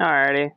Alrighty.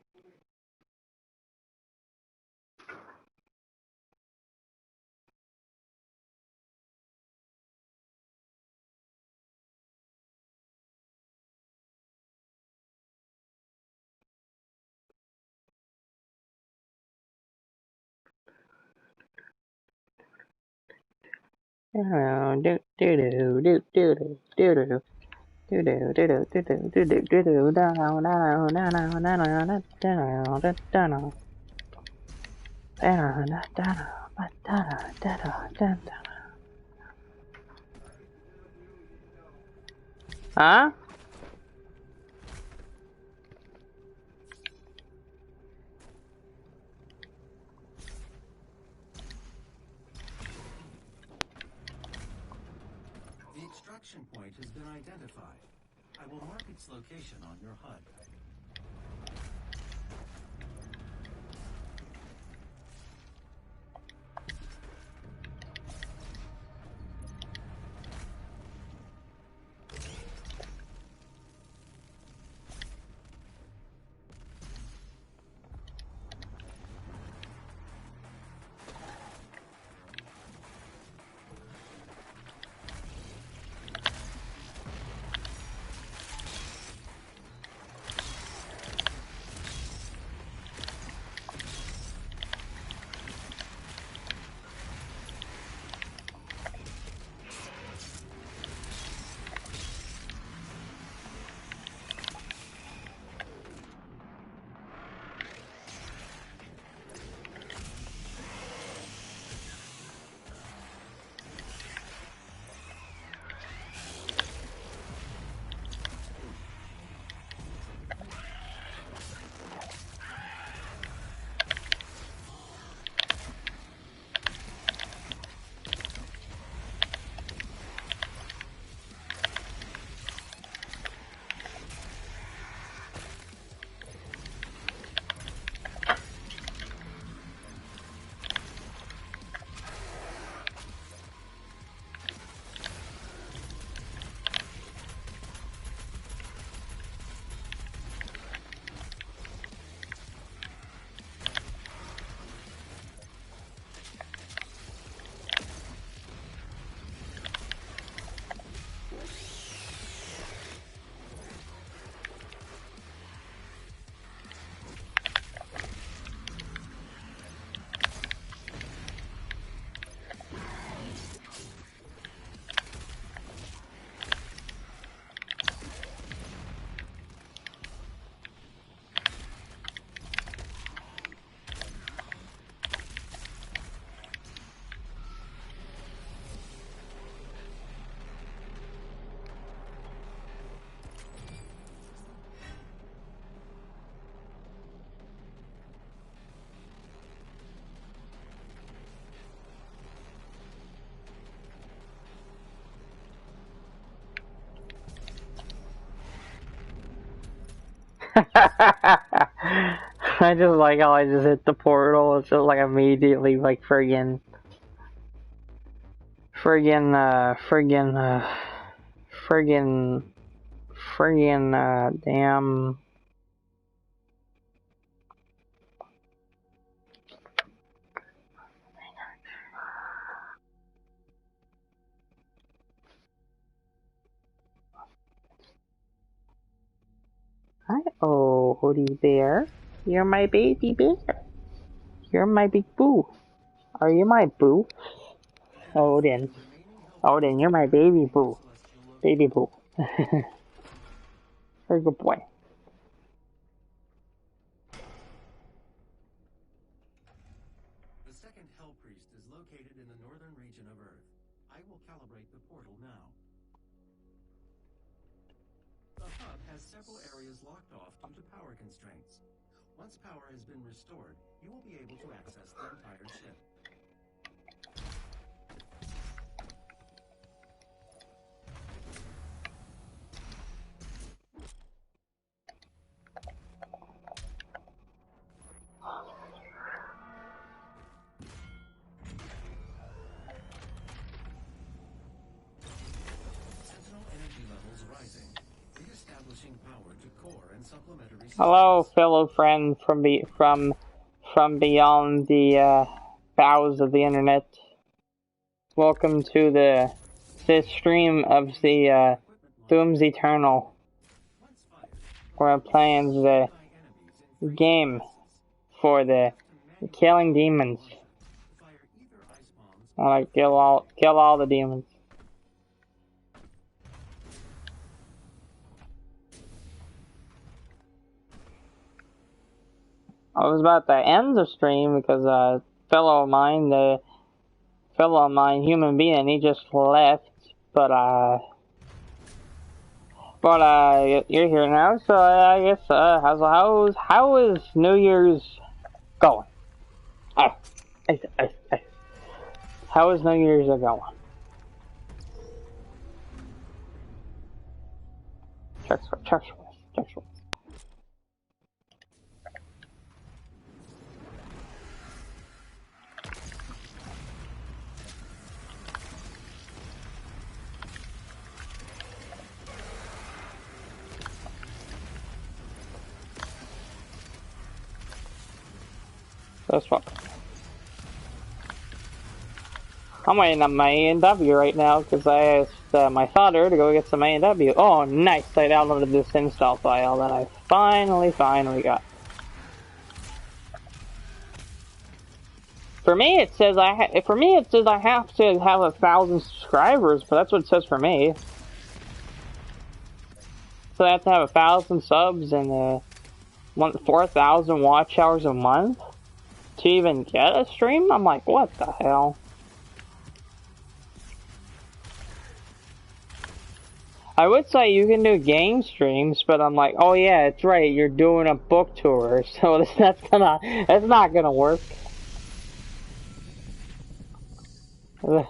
Huh? The extraction point has been identified. I will mark its location on your HUD. I just like how I just hit the portal. It's just like immediately like damn. Hi, oh, Hoodie Bear. You're my baby bear. You're my big boo. Are you my boo? Odin. Odin, you're my baby boo. Baby boo. Very good boy. The second Hell Priest is located in the northern region of Earth. I will calibrate the portal now. The hub has several areas locked off due to power constraints. Once power has been restored, you will be able to access the entire ship. Sentinel energy levels rising. Re-establishing power to core and supplementary Hello, systems. fellow friend from beyond the bowels of the internet. Welcome to this stream of the Doom's Eternal. We're playing the game for the killing demons. I like kill all the demons. I was about to end the stream because a fellow of mine, human being, he just left. But you're here now, so I guess how is New Year's going? How is New Year's going? Check. That's what. I'm waiting on my A&W right now because I asked my father to go get some A&W. Oh, nice! I downloaded this install file that I finally got. For me, it says I have to have 1,000 subscribers, but that's what it says for me. So I have to have 1,000 subs and 4,000 watch hours a month to even get a stream. I'm like, what the hell? I would say you can do game streams, but I'm like, oh yeah, it's right. You're doing a book tour, so that's not gonna work. Oh,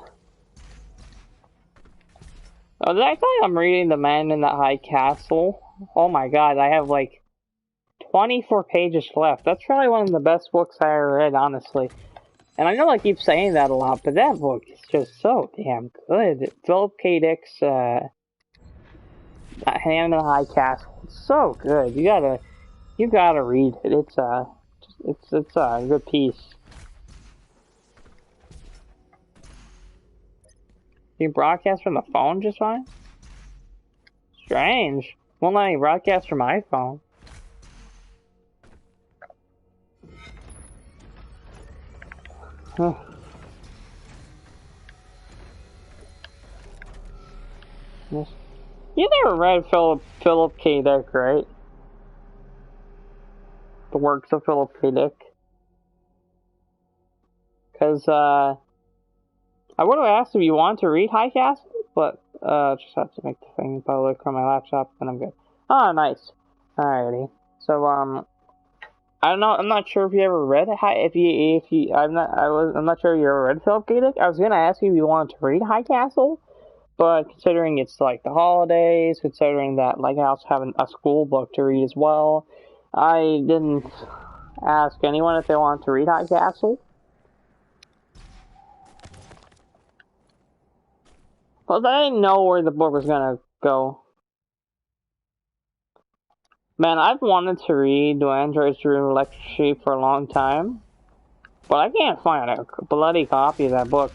did I tell you I'm reading The Man in the High Castle? Oh my god, I have like 24 pages left. That's probably one of the best books I ever read, honestly. And I know I keep saying that a lot, but that book is just so damn good. Philip K. Dick's Man in the High Castle. It's so good. You gotta read it. It's a good piece. You broadcast from the phone just fine? Strange. Won't let me broadcast from my phone. You never read Philip K. Dick, right? The works of Philip K. Dick. Because, I would have asked if you want to read High Castle, but, just have to make the thing public on my laptop, and I'm good. Oh, nice. Alrighty. So, I don't know, I'm not sure if you ever read I'm not sure if you ever read Philip K. Dick. I was gonna ask you if you wanted to read High Castle, but considering it's like the holidays, considering that like I also have a school book to read as well, I didn't ask anyone if they wanted to read High Castle. But I didn't know where the book was gonna go. Man, I've wanted to read Do Androids Dream of Electric Sheep for a long time, but I can't find a bloody copy of that book.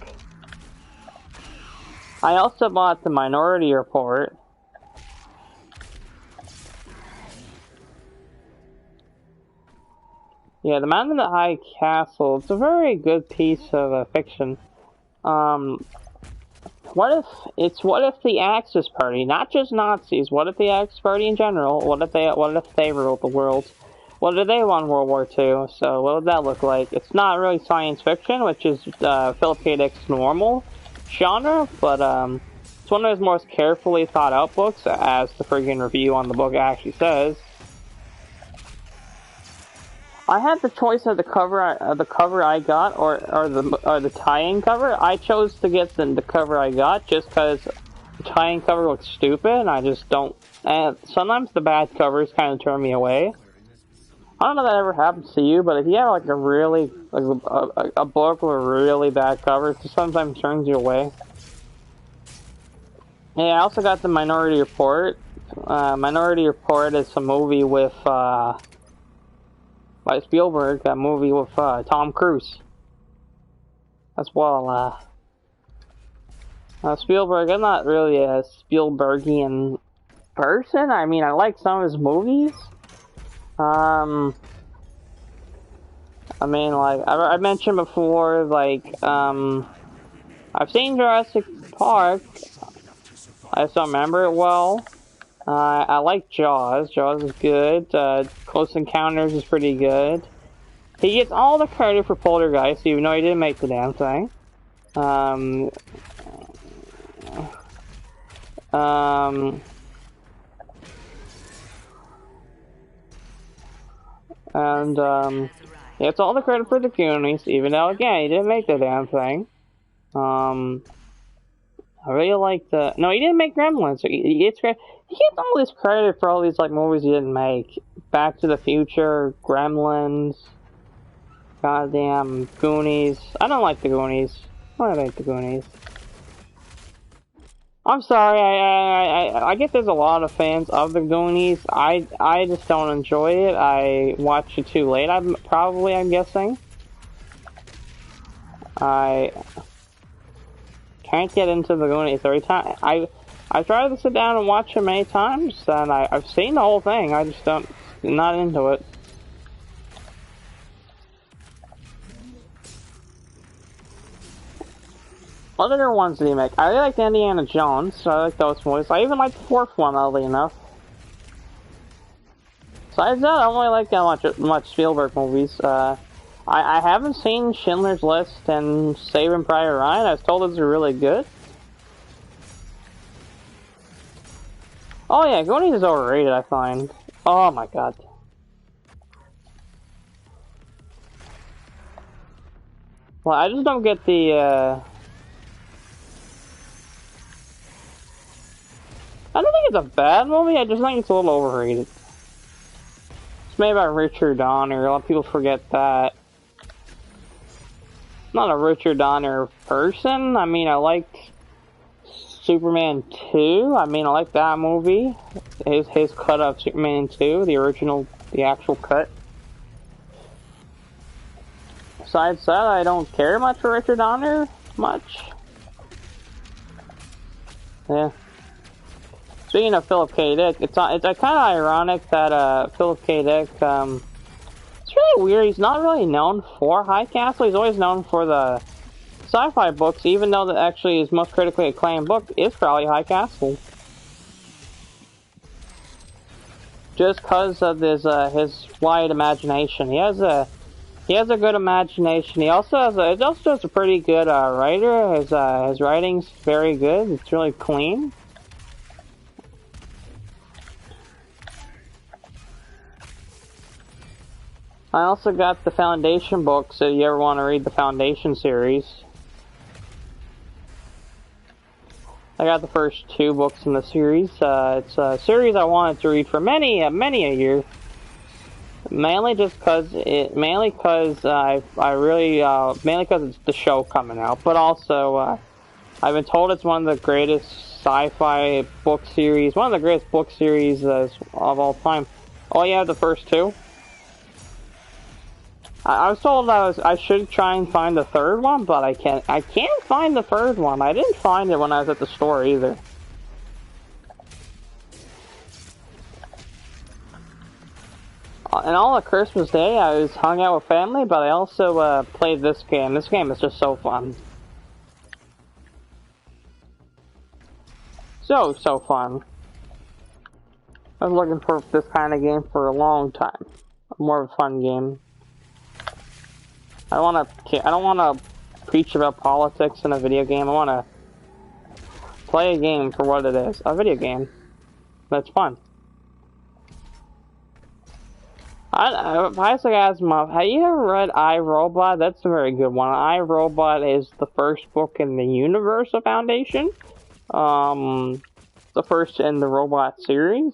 I also bought The Minority Report. Yeah, The Man in the High Castle. It's a very good piece of fiction. What if the Axis Party, not just Nazis, what if the Axis Party in general, what if they ruled the world? What did they won World War II? So what would that look like? It's not really science fiction, which is Philip K. Dick's normal genre, but it's one of his most carefully thought out books, as the friggin' review on the book actually says. I had the choice of the cover I got or the tie-in cover. I chose to get the cover I got just because the tie-in cover looks stupid, and I just don't. And sometimes the bad covers kind of turn me away. I don't know if that ever happens to you, but if you have like a book with a really bad cover, it just sometimes turns you away. Yeah, I also got The Minority Report. Minority Report is a movie with, by Spielberg, a movie with, Tom Cruise. As well, Spielberg, I'm not really a Spielbergian person. I mean, I like some of his movies. I mean, like, I mentioned before, like, I've seen Jurassic Park. I just don't remember it well. I like Jaws. Jaws is good. Close Encounters is pretty good. He gets all the credit for Poltergeist, even though he didn't make the damn thing. He gets all the credit for the Goonies, even though, again, he didn't make the damn thing. I really like the... No, he didn't make Gremlins. He gets all this credit for all these, like, movies he didn't make. Back to the Future, Gremlins, goddamn Goonies. I don't like the Goonies. I don't like the Goonies. I'm sorry, I get there's a lot of fans of the Goonies. I just don't enjoy it. I watched it too late, I'm guessing. I can't get into the Goonies every time. I tried to sit down and watch it many times, and I've seen the whole thing. I just not into it. What other ones did he make? I really liked Indiana Jones, so I like those movies. I even like the fourth one, oddly enough. Besides that, I don't really like that much Spielberg movies. I haven't seen Schindler's List and Saving Private Ryan. I was told those are really good. Oh yeah, Goonies is overrated, I find. Oh my god. Well, I just don't get the, I don't think it's a bad movie, I just think it's a little overrated. It's made by Richard Donner, a lot of people forget that. I'm not a Richard Donner person. I mean, I liked Superman 2. I mean, I like that movie. His cut of Superman 2, the original, the actual cut. Besides that, I don't care much for Richard Donner, much. Yeah. Speaking of Philip K. Dick, it's kind of ironic that Philip K. Dick, it's really weird. He's not really known for High Castle. He's always known for the sci-fi books, even though that actually his most critically acclaimed book is probably High Castle. Just because of his wide imagination. He has a good imagination. He's also just a pretty good writer. His writing's very good. It's really clean. I also got the Foundation books, if you ever want to read the Foundation series. I got the first 2 books in the series. It's a series I wanted to read for many a year. Mainly because it's the show coming out, but also, I've been told it's one of the greatest sci-fi book series, one of the greatest book series of all time. Oh yeah, the first 2? I was told I should try and find the 3rd one, but I can't find the 3rd one. I didn't find it when I was at the store either. And all of Christmas Day, I was hung out with family, but I also played this game. This game is just so fun. So fun. I was looking for this kind of game for a long time. More of a fun game. I don't want to preach about politics in a video game. I want to play a game for what it is. A video game. That's fun. Have you ever read I, Robot? That's a very good one. I, Robot is the first book in the universe of Foundation. The first in the Robot series.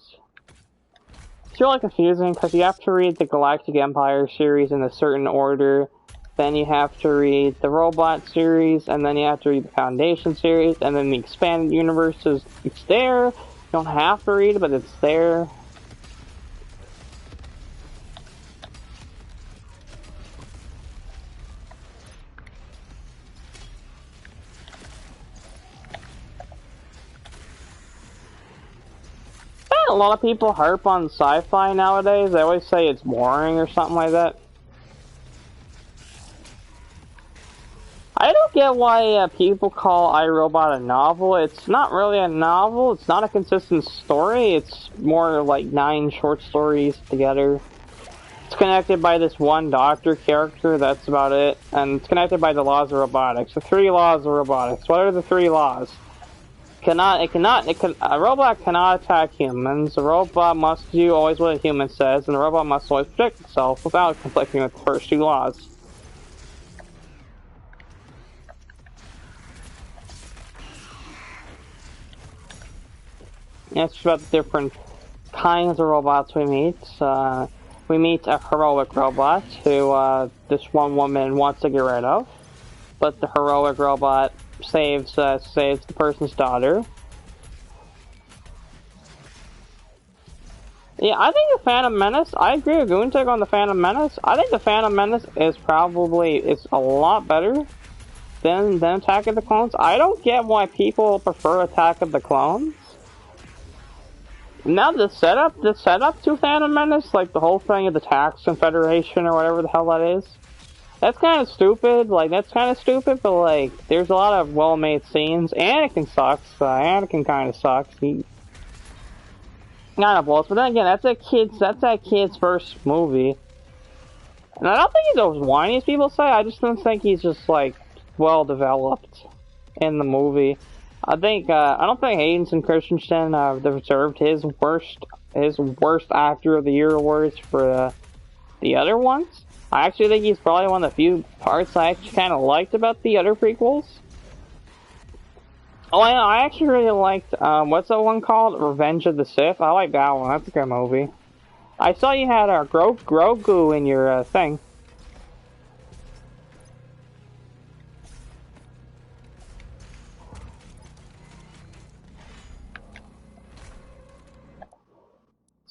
It's really confusing because you have to read the Galactic Empire series in a certain order. Then you have to read the Robot series, and then you have to read the Foundation series, and then the Expanded Universe is there. don't have to read it, but it's there. A lot of people harp on sci-fi nowadays. They always say it's boring or something like that. I don't get why people call iRobot a novel. It's not really a novel. It's not a consistent story. It's more like 9 short stories together. It's connected by this one doctor character. That's about it. And it's connected by the laws of robotics. The 3 laws of robotics. What are the 3 laws? A robot cannot attack humans. A robot must do always what a human says, and a robot must always protect itself without conflicting with the first 2 laws. It's about the different kinds of robots we meet. We meet a heroic robot who this one woman wants to get rid of, but the heroic robot saves the person's daughter. Yeah, I think the Phantom Menace. I agree with Goontick on the Phantom Menace. I think the Phantom Menace is a lot better than Attack of the Clones. I don't get why people prefer Attack of the Clones. Now the setup to Phantom Menace, like the whole thing of the Tax Confederation or whatever the hell that is. That's kind of stupid, but like, there's a lot of well-made scenes. Anakin sucks, Anakin kind of sucks. He kind of blows, but then again, that's that kid's first movie. And I don't think he's as whiny as people say, I just don't think he's just, like, well-developed in the movie. I don't think Hayden Christensen deserved his worst actor of the year awards for the other ones. I actually think he's probably one of the few parts I actually kind of liked about the other prequels. Oh, I actually really liked, what's that one called? Revenge of the Sith? I like that one. That's a good movie. I saw you had Grogu in your thing.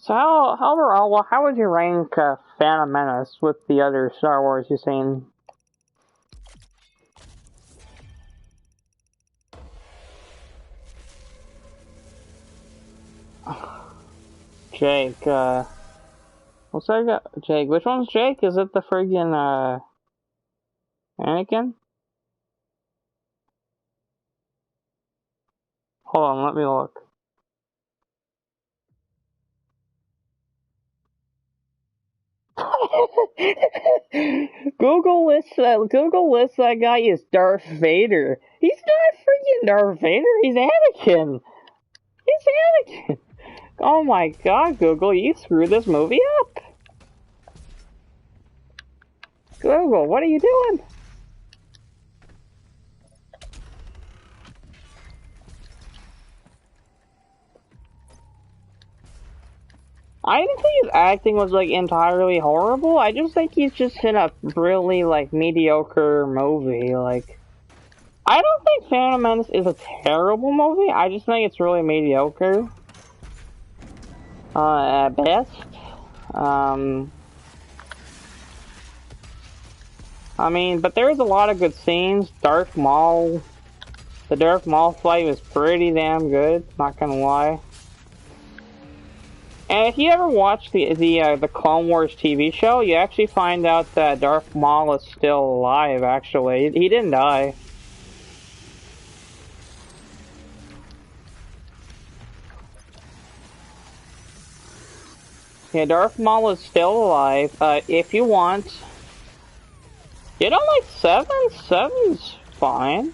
So how would you rank Phantom Menace with the other Star Wars you've seen? Jake, what's that guy? Jake, which one's Jake? Is it the friggin', Anakin? Hold on, let me look. Google lists that guy is Darth Vader. He's not freaking Darth Vader, he's Anakin! He's Anakin! Oh my god, Google, you screwed this movie up! Google, what are you doing? I didn't think his acting was, like, entirely horrible. I just think he's just in a really, like, mediocre movie. Like, I don't think Phantom Menace is a terrible movie. I just think it's really mediocre. At best. I mean, but there's a lot of good scenes. The Darth Maul fight was pretty damn good, not gonna lie. And if you ever watch the Clone Wars TV show, you actually find out that Darth Maul is still alive, actually. He didn't die. Yeah, Darth Maul is still alive. If you want... You don't like 7? 7's fine.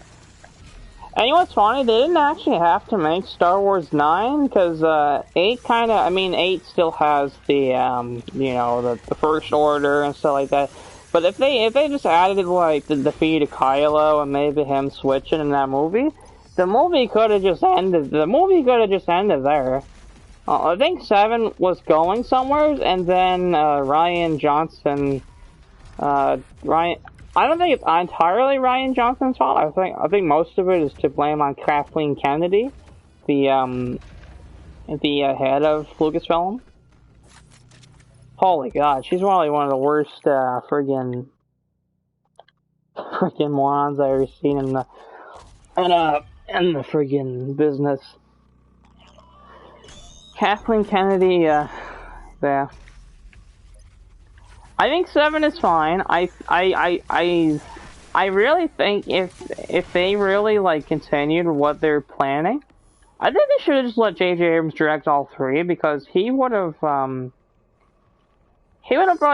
And you know what's funny? They didn't actually have to make Star Wars 9, because 8 kinda... I mean, 8 still has the, you know, the First Order and stuff like that. But if they just added, like, the defeat of Kylo and maybe him switching in that movie, the movie could have just ended there. I think 7 was going somewhere, and then Rian Johnson... I don't think it's entirely Rian Johnson's fault. I think most of it is to blame on Kathleen Kennedy, the the head of Lucasfilm. Holy God, she's probably one of the worst friggin' morons I've ever seen in the friggin' business. Kathleen Kennedy, yeah. I think 7 is fine. I really think if they really like continued what they're planning, I think they should have just let J.J. Abrams direct all 3 because he would have probably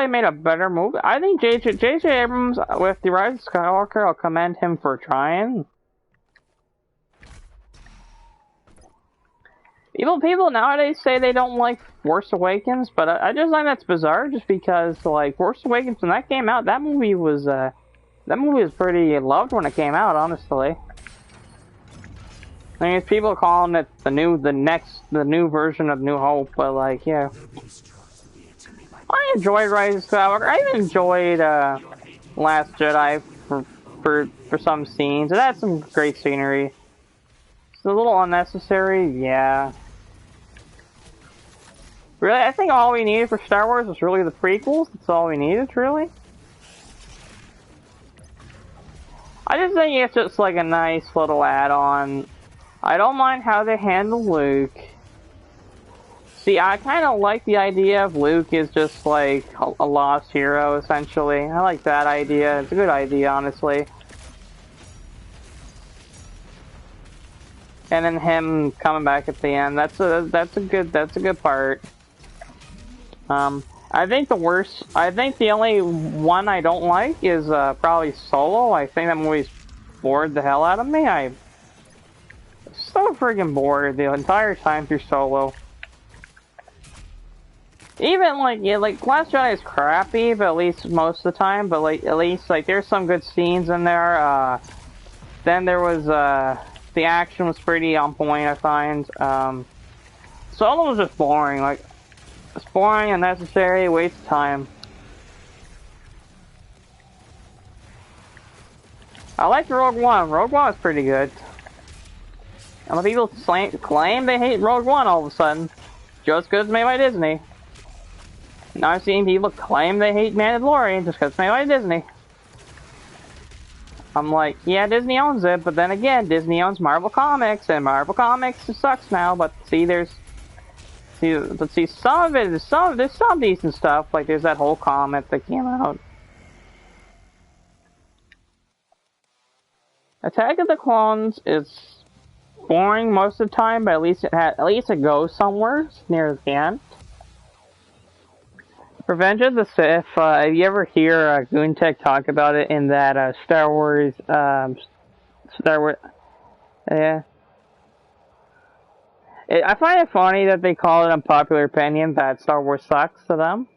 made a better movie. I think J.J. Abrams with The Rise of Skywalker, I'll commend him for trying. People nowadays say they don't like Force Awakens, but I just think that's bizarre. Just because like Force Awakens when that came out, that movie was pretty loved when it came out. Honestly, I mean, people calling it the new version of New Hope, but like, yeah, I enjoyed Rise of Skywalker. I even enjoyed Last Jedi for some scenes. It had some great scenery. It's a little unnecessary, yeah. Really, I think all we needed for Star Wars was really the prequels. That's all we needed, really. I just think it's just like a nice little add-on. I don't mind how they handle Luke. See, I kind of like the idea of Luke is just like a lost hero, essentially. I like that idea. It's a good idea, honestly. And then him coming back at the end. That's a good part. I think the only one I don't like is probably Solo. I think that movie's bored the hell out of me. I'm so friggin' bored the entire time through Solo. Even like Last Jedi is crappy, but at least most of the time. But like at least like there's some good scenes in there. Then there was the action was pretty on point, I find. Solo was just boring. Like it's boring, unnecessary, waste of time. I liked Rogue One. Rogue One was pretty good. And the people claim they hate Rogue One all of a sudden, just because it's made by Disney. Now I've seen people claim they hate Mandalorian just because it's made by Disney. I'm like, yeah, Disney owns it, but then again, Disney owns Marvel Comics, and Marvel Comics sucks now. But see, some of it is there's some decent stuff. Like there's that whole comic that came out. Attack of the Clones is boring most of the time, but at least it goes somewhere near the end. Revenge of the Sith. If you ever hear Goontech talk about it in that Star Wars, yeah. I find it funny that they call it unpopular opinion that Star Wars sucks to them.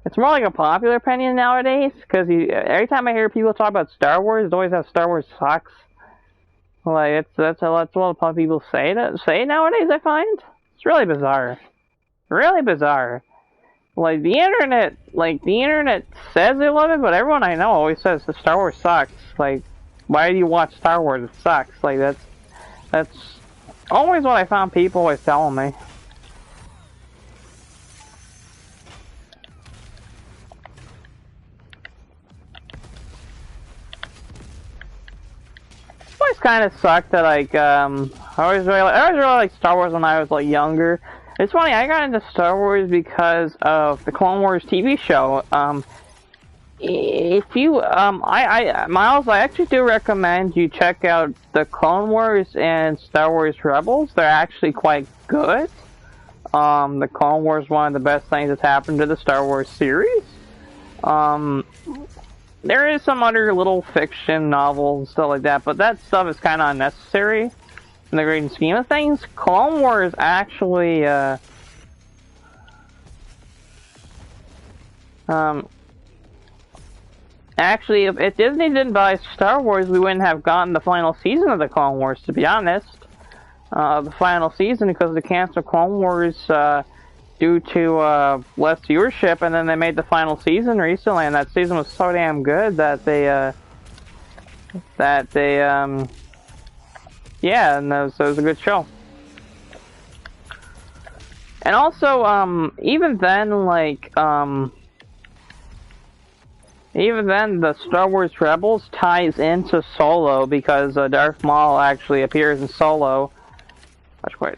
It's more like a popular opinion nowadays, because every time I hear people talk about Star Wars, it always has Star Wars sucks. Like that's a lot of people say nowadays. I find it's really bizarre, really bizarre. Like the internet says they love it, but everyone I know always says the Star Wars sucks. Like, why do you watch Star Wars? It sucks. Like that's always what I found people always telling me. It always kind of sucked that like I always really like Star Wars when I was like younger. It's funny, I got into Star Wars because of the Clone Wars TV show. If you, Miles, I actually do recommend you check out the Clone Wars and Star Wars Rebels. They're actually quite good. The Clone Wars is one of the best things that's happened to the Star Wars series. There is some other little fiction novels and stuff like that, but that stuff is kind of unnecessary. In the great scheme of things, Clone Wars actually, actually, if Disney didn't buy Star Wars, we wouldn't have gotten the final season of the Clone Wars, to be honest. The final season, because they canceled Clone Wars, due to, less viewership, and then they made the final season recently, and that season was so damn good that yeah, and so it was a good show. And also, even then, like, even then, the Star Wars Rebels ties into Solo because Darth Maul actually appears in Solo. That's quite.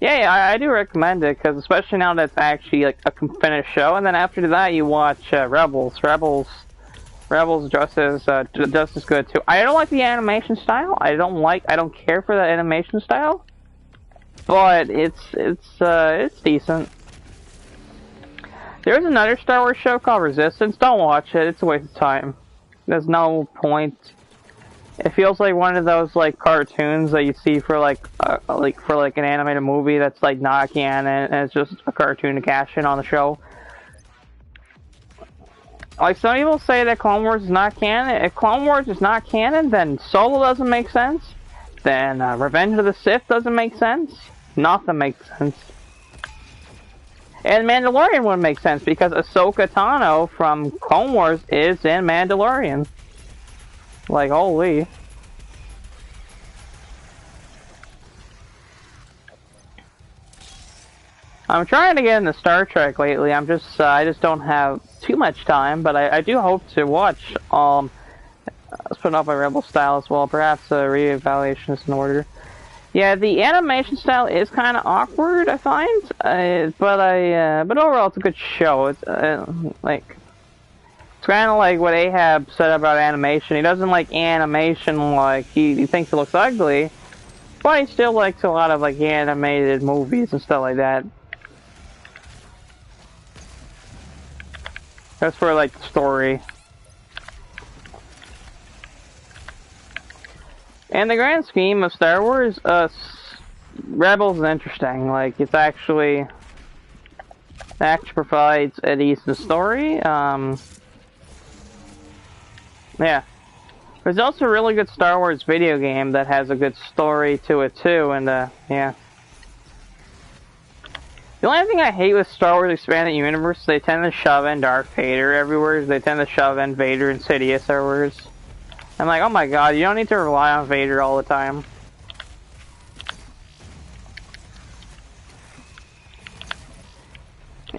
Yeah, I do recommend it because especially now that it's actually like a finished show, and then after that you watch Rebels. Rebels just as good too. I don't like the animation style. I don't care for the animation style, but it's decent. There's another Star Wars show called Resistance. Don't watch it. It's a waste of time. There's no point. It feels like one of those like cartoons that you see for like an animated movie that's like not canon, and it's just a cartoon to cash in on the show. Like some people say that Clone Wars is not canon. If Clone Wars is not canon, then Solo doesn't make sense. Then Revenge of the Sith doesn't make sense. Nothing makes sense. And Mandalorian wouldn't make sense because Ahsoka Tano from Clone Wars is in Mandalorian. Like, holy. I'm trying to get into Star Trek lately. I just don't have too much time, but I do hope to watch, spin off my Rebel style as well. Perhaps a re-evaluation is in order. Yeah, the animation style is kind of awkward, I find, but overall it's a good show. It's like it's kind of like what Ahab said about animation. He doesn't like animation like he thinks it looks ugly, but he still likes a lot of like animated movies and stuff like that. That's for like the story. In the grand scheme of Star Wars, Rebels is interesting. Like, it actually provides a decent story. Yeah. There's also a really good Star Wars video game that has a good story to it too, and yeah. The only thing I hate with Star Wars Expanded Universe is they tend to shove in Darth Vader everywhere. They tend to shove in Vader and Sidious everywhere. I'm like, oh my god, you don't need to rely on Vader all the time.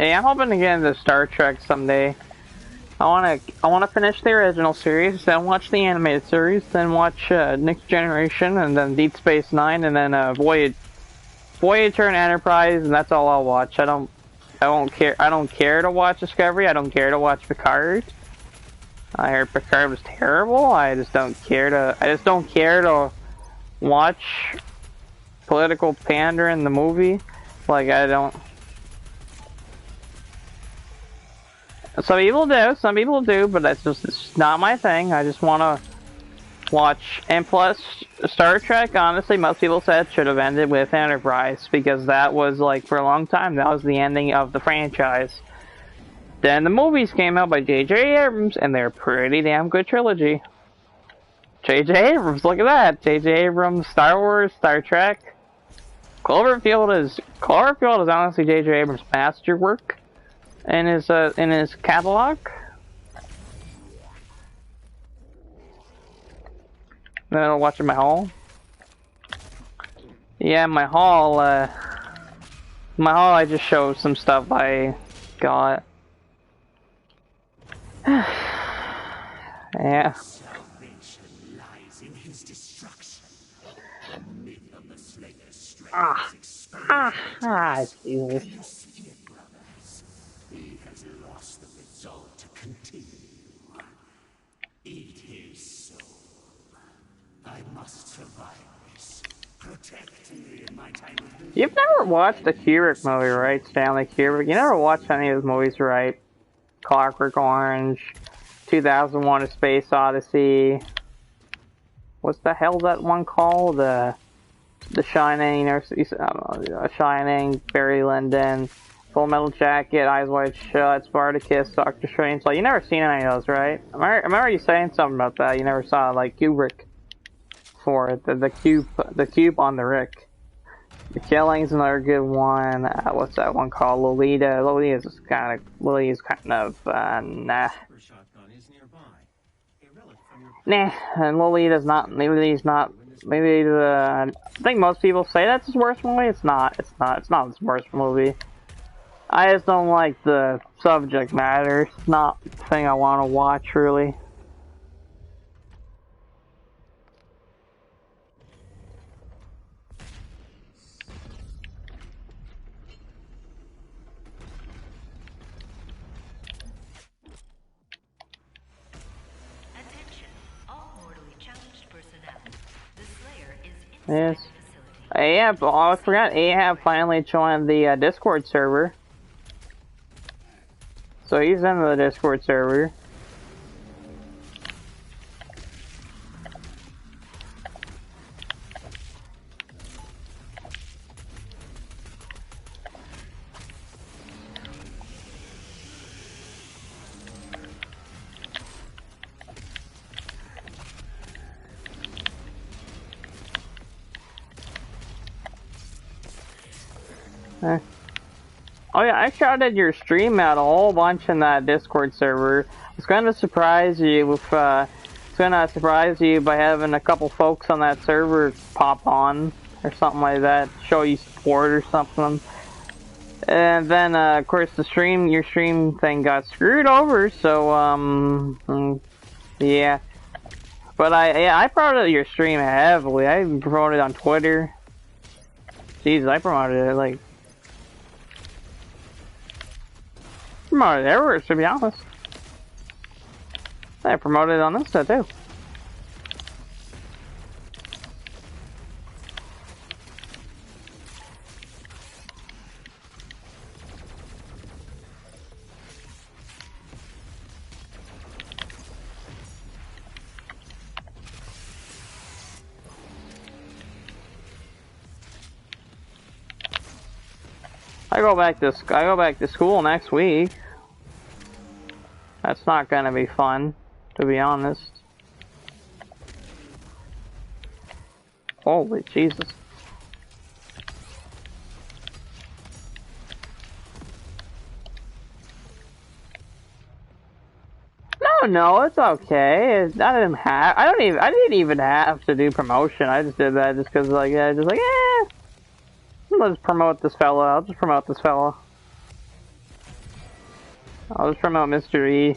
Yeah, I'm hoping to get into Star Trek someday. I wanna finish the original series, then watch the animated series, then watch Next Generation, and then Deep Space Nine, and then Voyager and Enterprise, and that's all I'll watch. I don't care to watch Discovery. I don't care to watch Picard. I heard Picard was terrible. I just don't care to watch political pander in the movie. Like, I don't. Some people do, but it's not my thing. I just want to watch. And plus, Star Trek, honestly, most people said should have ended with Enterprise, because that was, like, for a long time, that was the ending of the franchise. Then the movies came out by J.J. Abrams, and they're a pretty damn good trilogy. J.J. Abrams, look at that! J.J. Abrams, Star Wars, Star Trek. Cloverfield is honestly J.J. Abrams' masterwork in his catalog. Then I'll watch in my haul. Yeah, my haul I just showed some stuff I got. Yeah. Jesus. He has lost the resolve to continue. Eat his soul. I must survive this. Protect me in my time of need. You've never watched a Kubrick movie, right? Stanley Kubrick. You never watched any of his movies, right? Clockwork Orange, 2001: A Space Odyssey. What's the hell that one called? The Shining, Shining, Barry Lyndon, Full Metal Jacket, Eyes Wide Shut, Spartacus, Doctor Strange. Like, you never seen any of those, right? I remember you saying something about that. You never saw like Kubrick for it. The cube on the Rick. The Killing's another good one. What's that one called? Lolita. Lolita's kind of nah. Nah, and Lolita's not maybe the. I think most people say that's his worst movie. It's not. It's not. It's not his worst movie. I just don't like the subject matter. It's not the thing I want to watch, really. Yes. Ahab, oh, I forgot, Ahab finally joined the Discord server. So he's in the Discord server. Oh yeah, I shouted your stream out a whole bunch in that Discord server. It's gonna surprise you if, it's gonna surprise you by having a couple folks on that server pop on, or something like that, show you support or something. And then, of course, your stream thing got screwed over, so, yeah. But I promoted your stream heavily. I promoted it on Twitter. Jesus, I promoted it, like, promoted it everywhere, to be honest. I promoted it on Insta, too. I go back to school next week. That's not gonna be fun, to be honest. Holy Jesus. No, it's okay. I didn't even have to do promotion. I just did that just cause like, yeah, just like, eh. Let's promote this fella. I'll just promote this fella. I'll just promote Mr. E.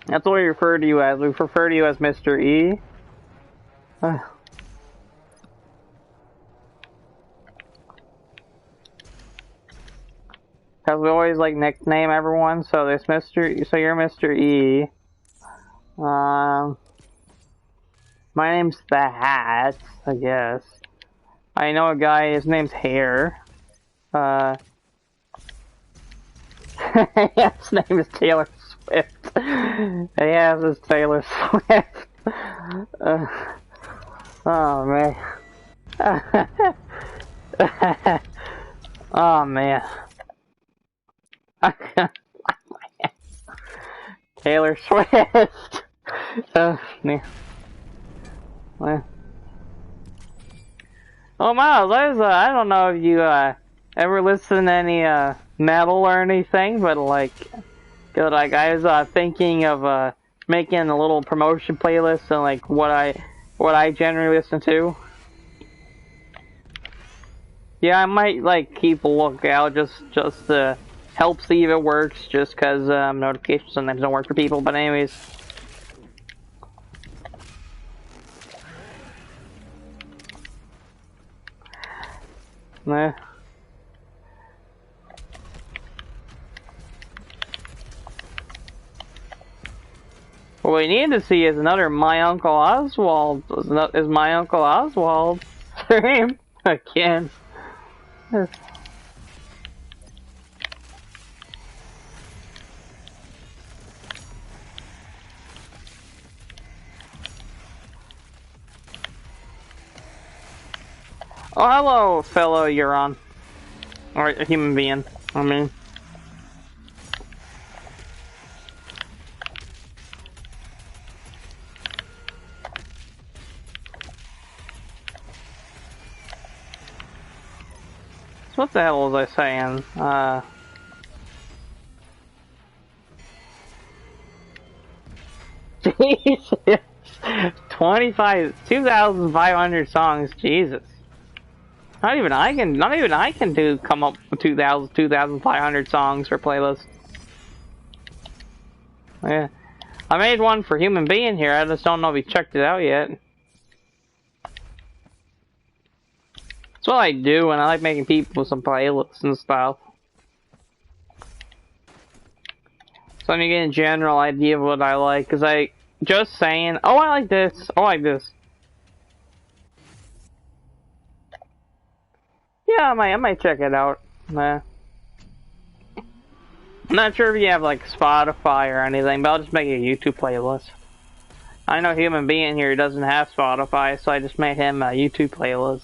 That's what we refer to you as. We refer to you as Mr. E. Because we always like nickname everyone. So there's so you're Mr. E. My name's The Hat, I guess. I know a guy. His name's Hair. His name is Taylor Swift. Yeah, this is Taylor Swift. Oh man. Oh man. Taylor Swift. Man. Oh Miles, I don't know if you ever listen to any metal or anything, but like I was thinking of making a little promotion playlist and like what I generally listen to. Yeah, I might like keep a lookout just to help see if it works, just cause notifications sometimes don't work for people. But anyways. Nah. What we need to see is another My Uncle Oswald. Is My Uncle Oswald stream again? Oh, hello, fellow Euron. Or a human being, I mean. So what the hell was I saying? Jesus. 2,500 songs. Jesus. Not even I can come up with 2,500 songs for playlists. Yeah. I made one for Human Being here. I just don't know if you checked it out yet. That's what I do, and I like making people some playlists and stuff. So you get a general idea of what I like, because I just saying, oh, I like this, oh, I like this. Yeah, I might check it out. Nah. I'm not sure if you have like Spotify or anything, but I'll just make a YouTube playlist. I know Human Being here doesn't have Spotify, so I just made him a YouTube playlist.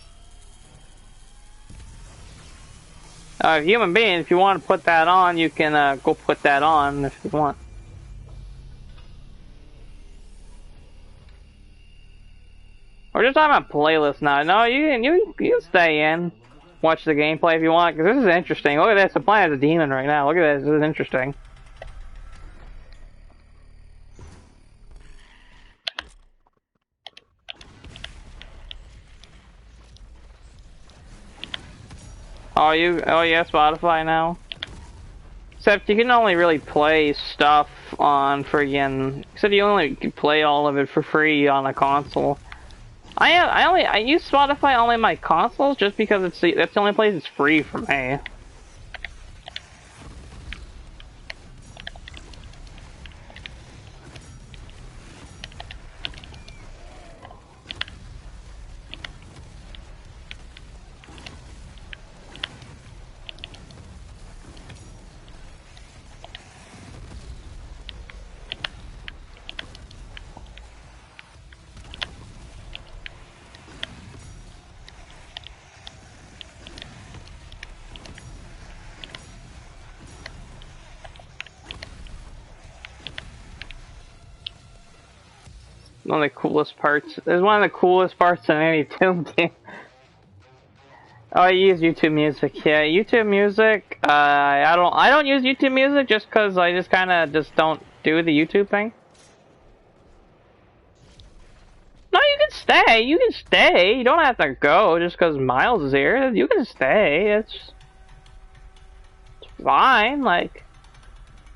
Human Being, if you want to put that on, you can go put that on if you want. We're just talking about playlists now. No, you can stay in, watch the gameplay if you want, because this is interesting. Look at this, I'm playing as a demon right now. Look at this, this is interesting. Oh, yeah, Spotify now. Except you can only really play stuff on friggin'. Except you only can play all of it for free on a console. I use Spotify only on my consoles just because that's the only place it's free for me. One of the coolest parts. It's one of the coolest parts in any Doom game. Oh, I use YouTube Music. Yeah, YouTube Music. I don't use YouTube Music just because I just kind of just don't do the YouTube thing. No, you can stay. You can stay. You don't have to go just because Miles is here. You can stay. It's fine. Like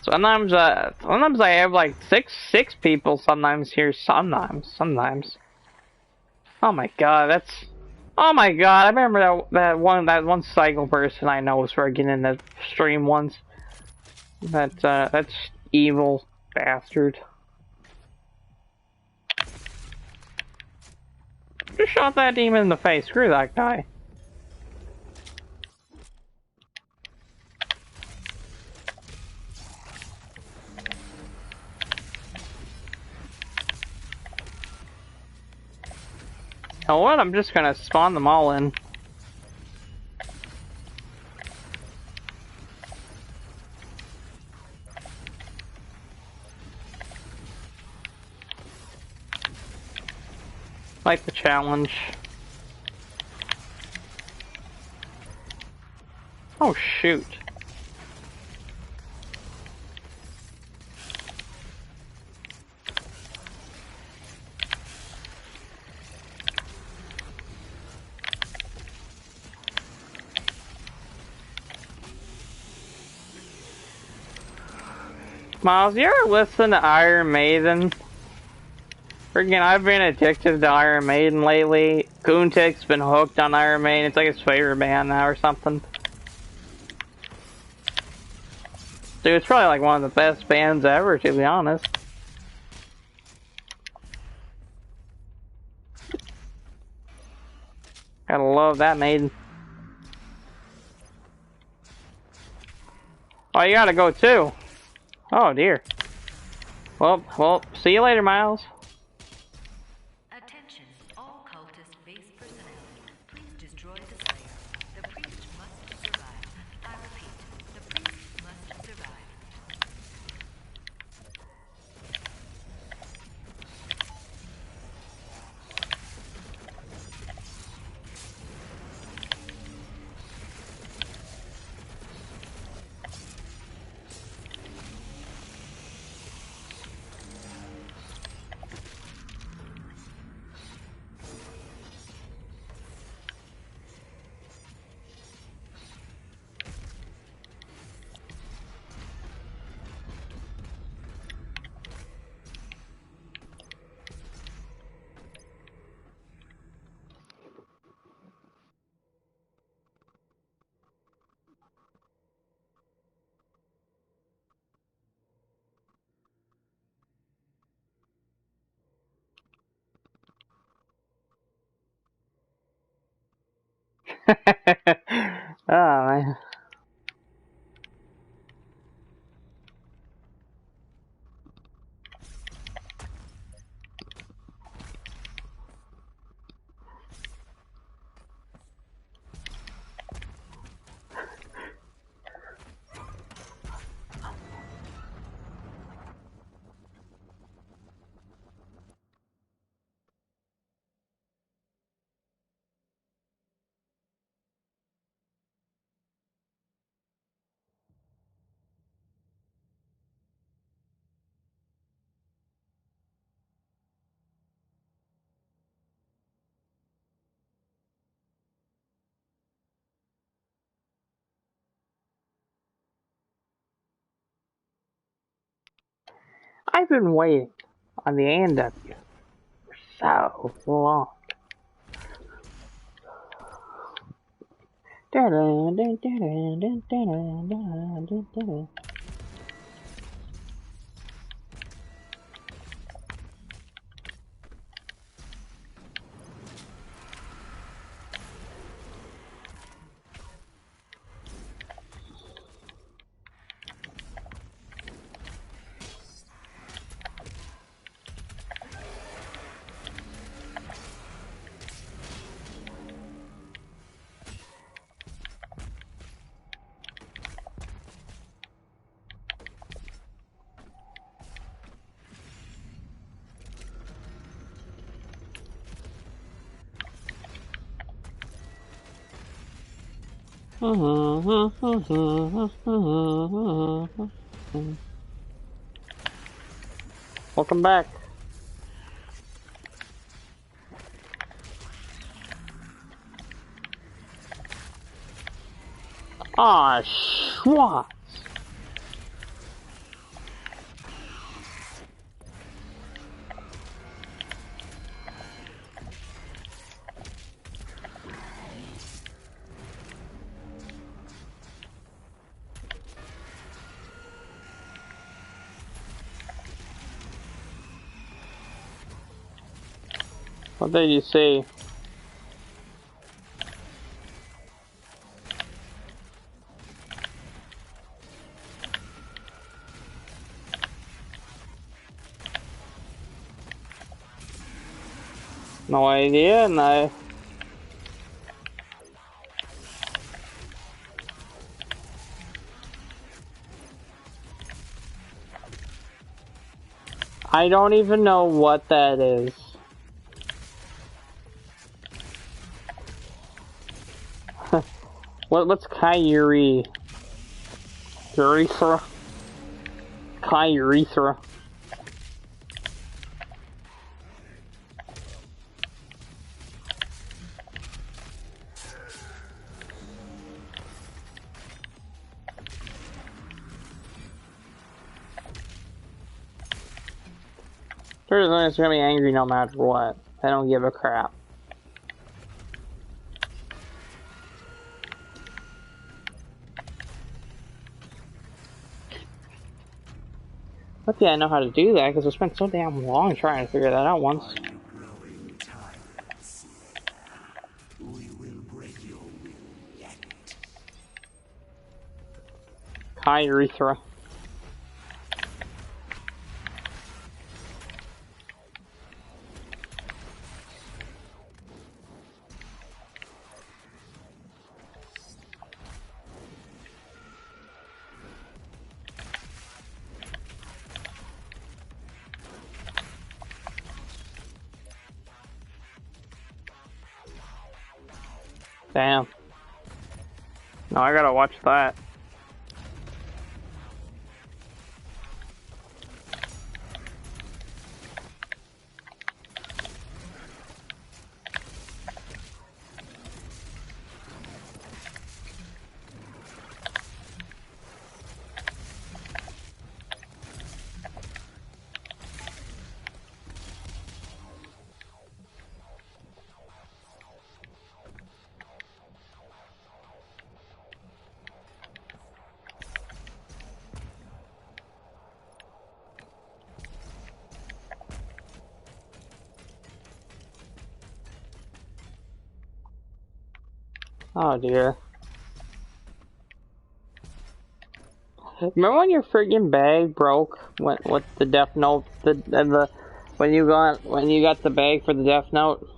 sometimes I have like six people. Sometimes here. Sometimes. Oh my god, that's. Oh my god, I remember that one cycle person I know was getting in the stream once. That's evil bastard. Just shot that demon in the face. Screw that guy. You know what? I'm just gonna spawn them all in. Like the challenge. Oh shoot. Miles, you ever listen to Iron Maiden? Freaking, I've been addicted to Iron Maiden lately. Goontek's been hooked on Iron Maiden. It's like his favorite band now or something. Dude, it's probably like one of the best bands ever, to be honest. Gotta love that Maiden. Oh, you gotta go too. Oh dear. Well, see you later, Miles. Attention, all cultist base personnel. Please destroy the Slayer. The priest must survive. I repeat, the priest must survive. Oh man. I've been waiting on the A&W for so long. Welcome back. Ah, schwa. What did you say? No idea, no. I don't even know what that is. What's Kyrie? Urethra? Urethra. Turtle's gonna be angry no matter what. I don't give a crap. But yeah, I know how to do that because I spent so damn long trying to figure that out once. Are you growing tired, Slayer? We will break your will yet. Urethra. Damn. No, I gotta watch that. Oh dear. Remember when your freaking bag broke when with the Death Note the when you got the bag for the Death Note?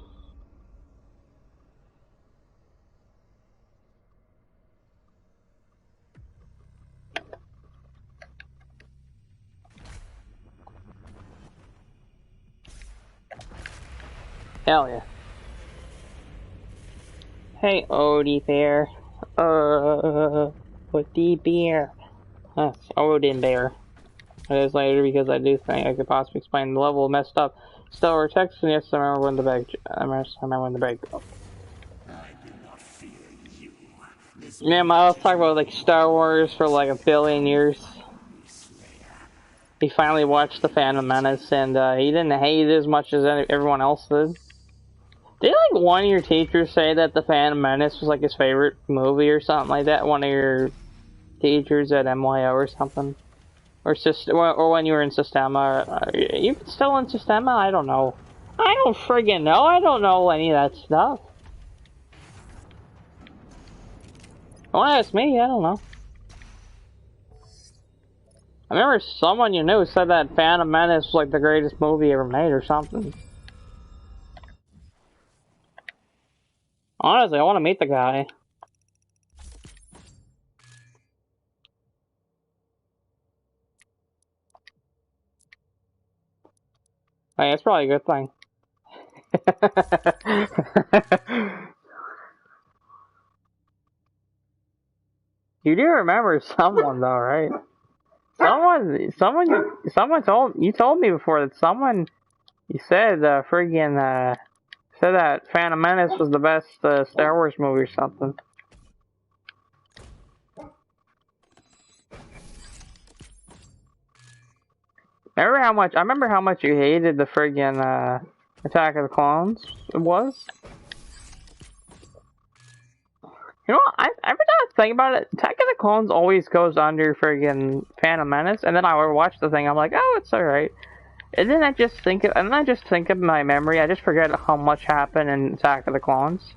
Hell yeah. Hey Odie Bear. Odie Bear. Odin Bear. It is later because I do think I could possibly explain the level messed up. Still, we're texting. Yes, I remember when the bag. I remember when the bag. Yeah, I was talking about like Star Wars for like a billion years. He finally watched the Phantom Menace, and he didn't hate it as much as everyone else did. Did like one of your teachers say that the Phantom Menace was like his favorite movie or something like that? One of your teachers at MYO or something, or when you were in Sistema? Are you still in Sistema? I don't know. I don't friggin' know. I don't know any of that stuff. Don't ask me. I don't know. I remember someone you knew said that Phantom Menace was like the greatest movie ever made or something. Honestly, I want to meet the guy. Hey, it's probably a good thing. You do remember someone though, right? Someone told me before that you said said that Phantom Menace was the best Star Wars movie or something. I remember how much you hated the friggin' Attack of the Clones was. You know what? I ever think about it. Attack of the Clones always goes under friggin' Phantom Menace, and then I would watch the thing. I'm like, oh, it's alright. And then I just think of my memory. I just forget how much happened in Attack of the Clones.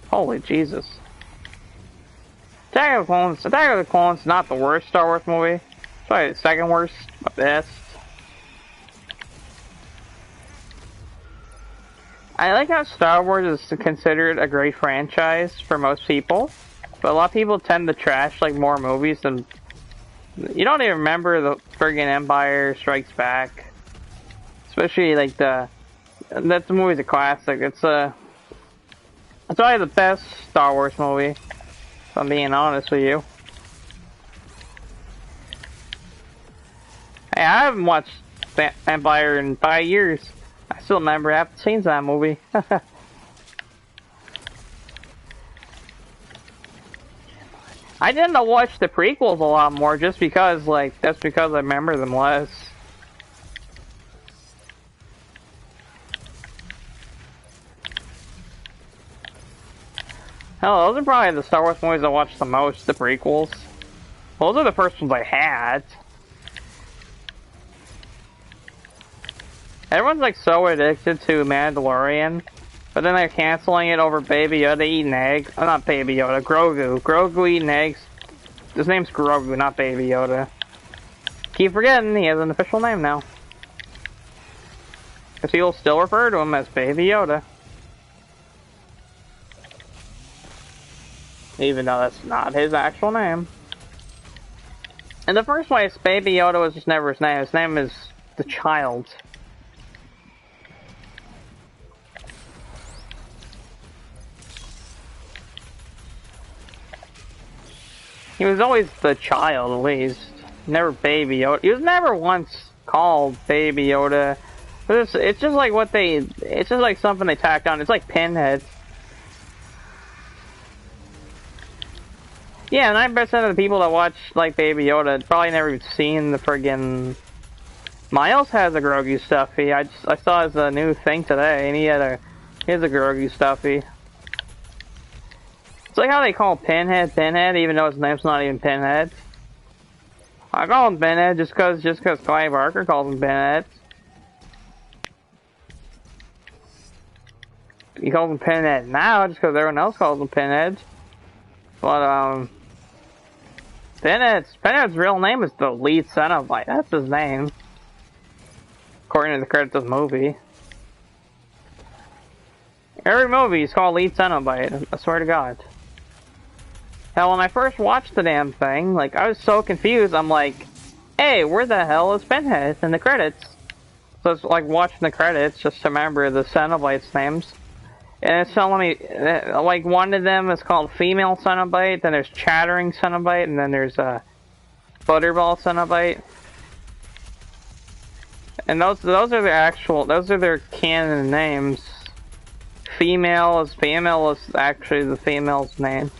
Holy Jesus! Attack of the Clones, not the worst Star Wars movie. It's probably the second worst, but best. I like how Star Wars is considered a great franchise for most people, but a lot of people tend to trash like more movies than. You don't even remember the friggin' Empire Strikes Back, especially like that movie's a classic. It's probably the best Star Wars movie. If I'm being honest with you. Hey, I haven't watched Empire in 5 years. I still remember half the scenes of that movie. I tend to watch the prequels a lot more just because, that's because I remember them less. Hell, those are probably the Star Wars movies I watched the most, the prequels. Those are the first ones I had. Everyone's like so addicted to Mandalorian, but then they're canceling it over Baby Yoda eating eggs. Oh, not Baby Yoda, Grogu. Grogu eating eggs. His name's Grogu, not Baby Yoda. Keep forgetting he has an official name now. Because he'll still refer to him as Baby Yoda. Even though that's not his actual name. In the first place, Baby Yoda was just never his name. His name is the child. He was always the child, at least. Never Baby Yoda. He was never once called Baby Yoda. It's just like it's just like something they tacked on. It's like Pinhead. Yeah, 9% of the people that watch like Baby Yoda probably never even seen the friggin'. Miles has a Grogu stuffy. I saw his new thing today, and he has a Grogu stuffy. It's like how they call Pinhead Pinhead, even though his name's not even Pinhead. I call him Pinhead just cause Clive Barker calls him Pinhead. he calls him Pinhead now just because everyone else calls him Pinhead. But Pinhead's real name is the lead Cenobite. That's his name, according to the credits of the movie. Every movie is called Lead Cenobite. I swear to God. Hell, when I first watched the damn thing, like I was so confused. I'm like, hey, where the hell is Pinhead in the credits? So it's like watching the credits just to remember the Cenobites' names. And it's telling me, like, one of them is called Female Cenobite, then there's Chattering Cenobite, and then there's Butterball Cenobite. And those are their canon names. Female is actually the female's name.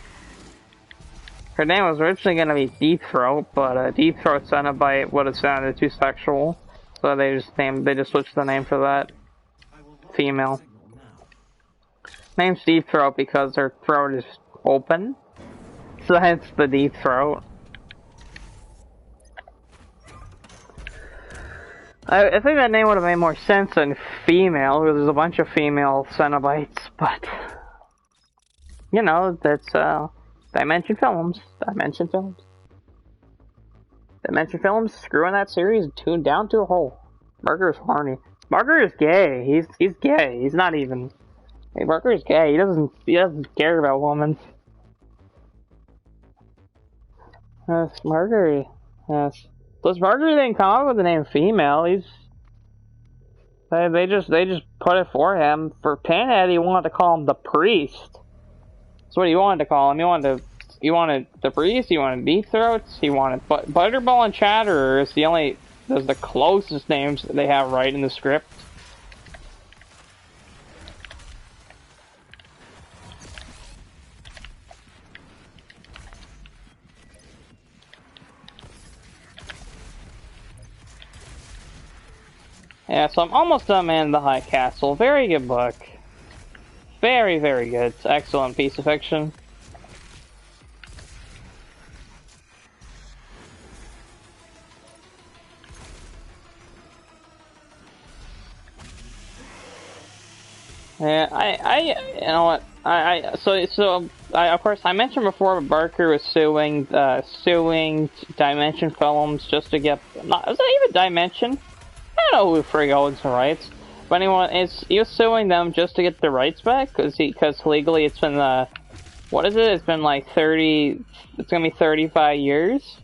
Her name was originally going to be Deep Throat, but Deep Throat Cenobite would have sounded too sexual. So they just switched the name for that. Female. Name's Deep Throat because her throat is open. So hence the Deep Throat. I think that name would have made more sense than female, because there's a bunch of female Cenobites, but... You know, that's, Dimension Films. Dimension Films screwing that series down to a hole. Barker's horny. Barker is gay. He's gay. He's not even... Hey, Barker is gay. He doesn't care about women. Yes, Barker. Yes. Plus, Barker didn't come up with the name female. They just put it for him. For Pinhead, he wanted to call him the Priest. That's what he wanted to call him. He wanted the Priest. He wanted Deep Throats. He wanted Butterball and Chatterer is the closest names that they have right in the script. Yeah, so I'm almost done Man in the High Castle. Very good book. Very, very good. It's an excellent piece of fiction. Yeah, you know what? Of course, I mentioned before Barker was suing Dimension Films just to get, is that even Dimension? I don't know who friggin' owns the rights. But anyway, he was suing them just to get the rights back, because legally it's been, what is it? It's been like it's gonna be 35 years?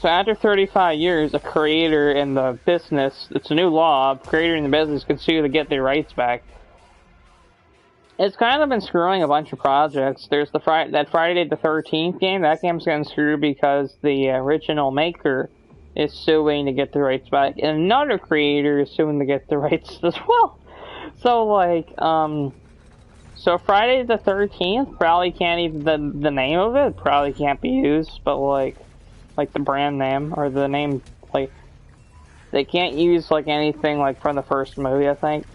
So after 35 years, a creator in the business, it's a new law, a creator in the business can sue to get their rights back. It's kind of been screwing a bunch of projects. There's that Friday the 13th game. That game's getting screwed because the original maker is suing to get the rights back, and another creator is suing to get the rights as well. So like, so Friday the 13th probably can't even, the name of it probably can't be used, but like the brand name or the name, like they can't use like anything like from the first movie. I think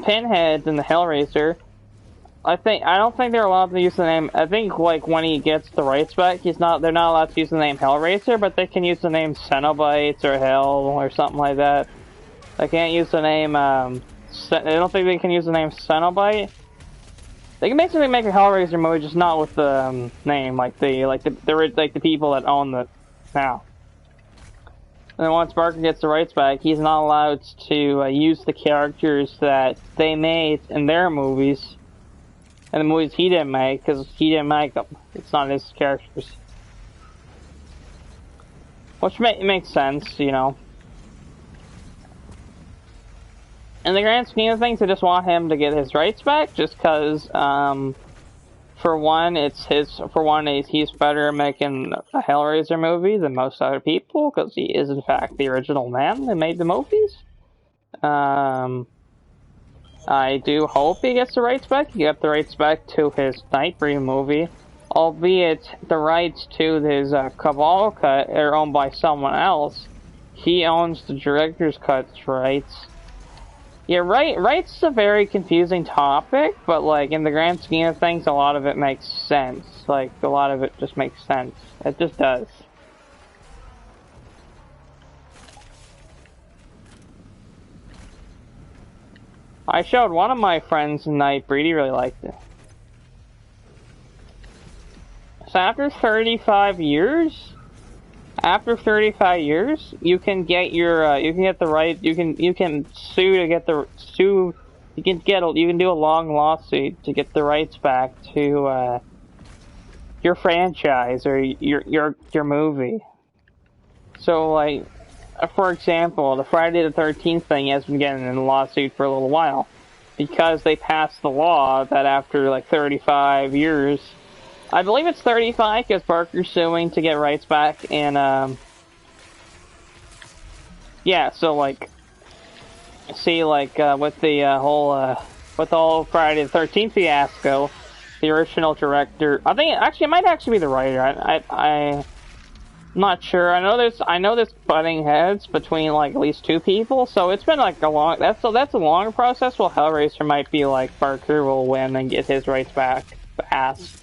Pinhead and the Hellraiser. I don't think they're allowed to use the name. I think like when he gets the rights back, they're not allowed to use the name Hellraiser, but they can use the name Cenobites or Hell or something like that. They can't use the name. I don't think they can use the name Cenobite. They can basically make a Hellraiser movie, just not with the name, like the people that own the now. And then once Barker gets the rights back, he's not allowed to use the characters that they made in their movies. And the movies he didn't make, because he didn't make them. It's not his characters. Which makes sense, you know. In the grand scheme of things, I just want him to get his rights back, just because, for one, he's better at making a Hellraiser movie than most other people, because he is, in fact, the original man that made the movies. I do hope he gets the rights back. He got the rights back to his Nightbreed movie, albeit the rights to his Cabal cut are owned by someone else. He owns the director's cut's rights. Yeah, rights is a very confusing topic, but like in the grand scheme of things, a lot of it makes sense. Like a lot of it just makes sense. It just does. I showed one of my friends Nightbreed, he really liked it. So after 35 years, you can get your, you can get the right, you can sue to get the, you can do a long lawsuit to get the rights back to, your franchise or your movie. So like, for example, the Friday the 13th thing has been getting in a lawsuit for a little while because they passed the law that after like 35 years, I believe it's 35 because Barker's suing to get rights back, and yeah, so like, see like with the whole Friday the 13th fiasco, the original director, I think actually it might actually be the writer. I'm not sure. I know there's butting heads between like at least two people, so it's been like a long. That's a long process. Well, Hellraiser might be like Barker will win and get his rights back fast.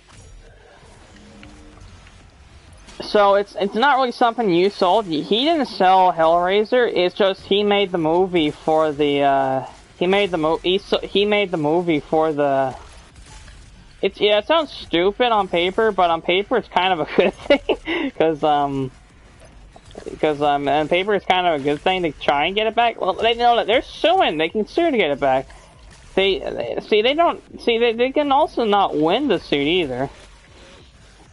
So it's not really something you sold. He didn't sell Hellraiser. It's just he made the movie for the. He made the movie for the. It sounds stupid on paper, but on paper it's kind of a good thing, because on paper it's kind of a good thing to try and get it back. Well, they know that they're suing. They can sue to get it back. They can also not win the suit either.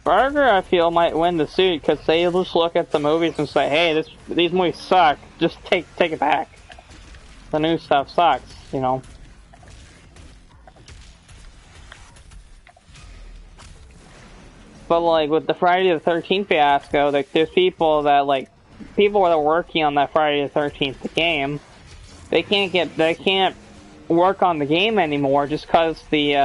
Barker, I feel, might win the suit because they just look at the movies and say, "Hey, these movies suck. Just take it back. The new stuff sucks," you know. But like with the Friday the 13th fiasco, like there's people that are working on that Friday the 13th game. They can't work on the game anymore just because the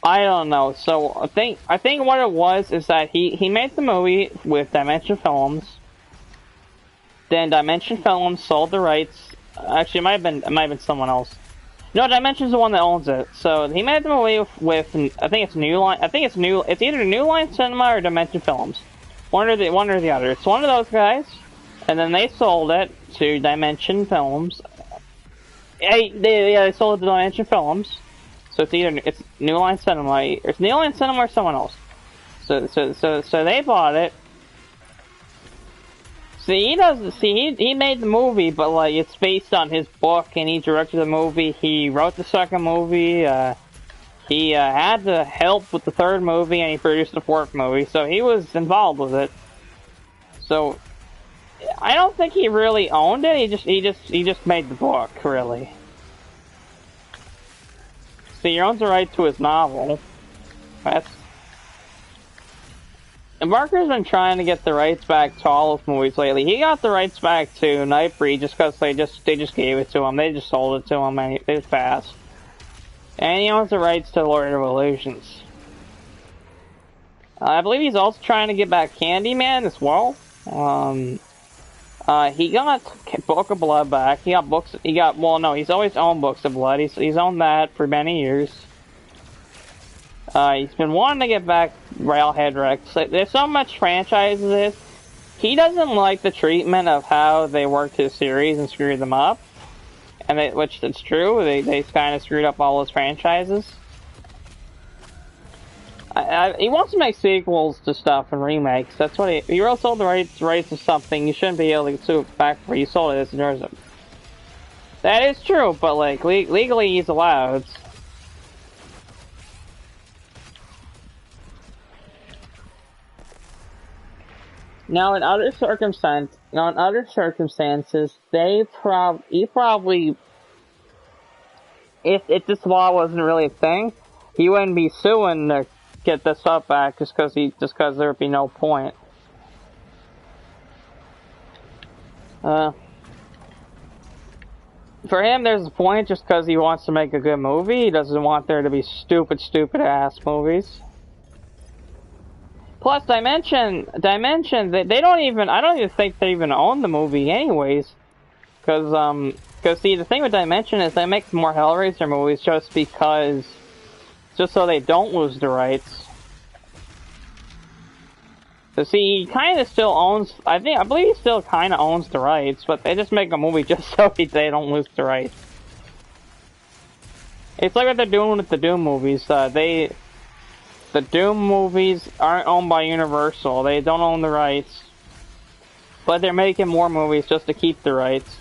I don't know. So I think what it was is that he made the movie with Dimension Films. Then Dimension Films sold the rights. Actually, it might have been someone else. No, Dimension's the one that owns it. So he made the movie with I think it's New Line. It's either New Line Cinema or Dimension Films. One or the other. It's one of those guys. And then they sold it to Dimension Films. They sold it to Dimension Films. So it's New Line Cinema, it's New Line Cinema or someone else. So they bought it. See, he made the movie, but like it's based on his book, and he directed the movie. He wrote the second movie. He had to help with the third movie, and he produced the fourth movie. So he was involved with it. So I don't think he really owned it. He just made the book, really. See, he owns the right to his novel. And Barker's been trying to get the rights back to all his movies lately. He got the rights back to Nightbreed just because they just gave it to him. They just sold it to him, and it was fast. And he owns the rights to Lord of Illusions. I believe he's also trying to get back Candyman as well. He got Book of Blood back. He's always owned Books of Blood. He's owned that for many years. He's been wanting to get back Railhead Rex. There's so much franchises. He doesn't like the treatment of how they worked his series and screwed them up. Which it's true. They kind of screwed up all his franchises. He wants to make sequels to stuff and remakes. That's what he really sold the rights to something. You shouldn't be able to sue it back for you sold it. That is true, but like legally he's allowed. Now in other circumstances, he probably, if this law wasn't really a thing, he wouldn't be suing to get this stuff back just because there would be no point. For him, there's a point just because he wants to make a good movie. He doesn't want there to be stupid ass movies. Plus, Dimension, they don't even, I don't even think they even own the movie anyways. Cause see, the thing with Dimension is they make more Hellraiser movies just so they don't lose the rights. So see, he kind of still owns. I believe he still kind of owns the rights, but they just make a movie just so they don't lose the rights. It's like what they're doing with the Doom movies. The Doom movies aren't owned by Universal. They don't own the rights, but they're making more movies just to keep the rights.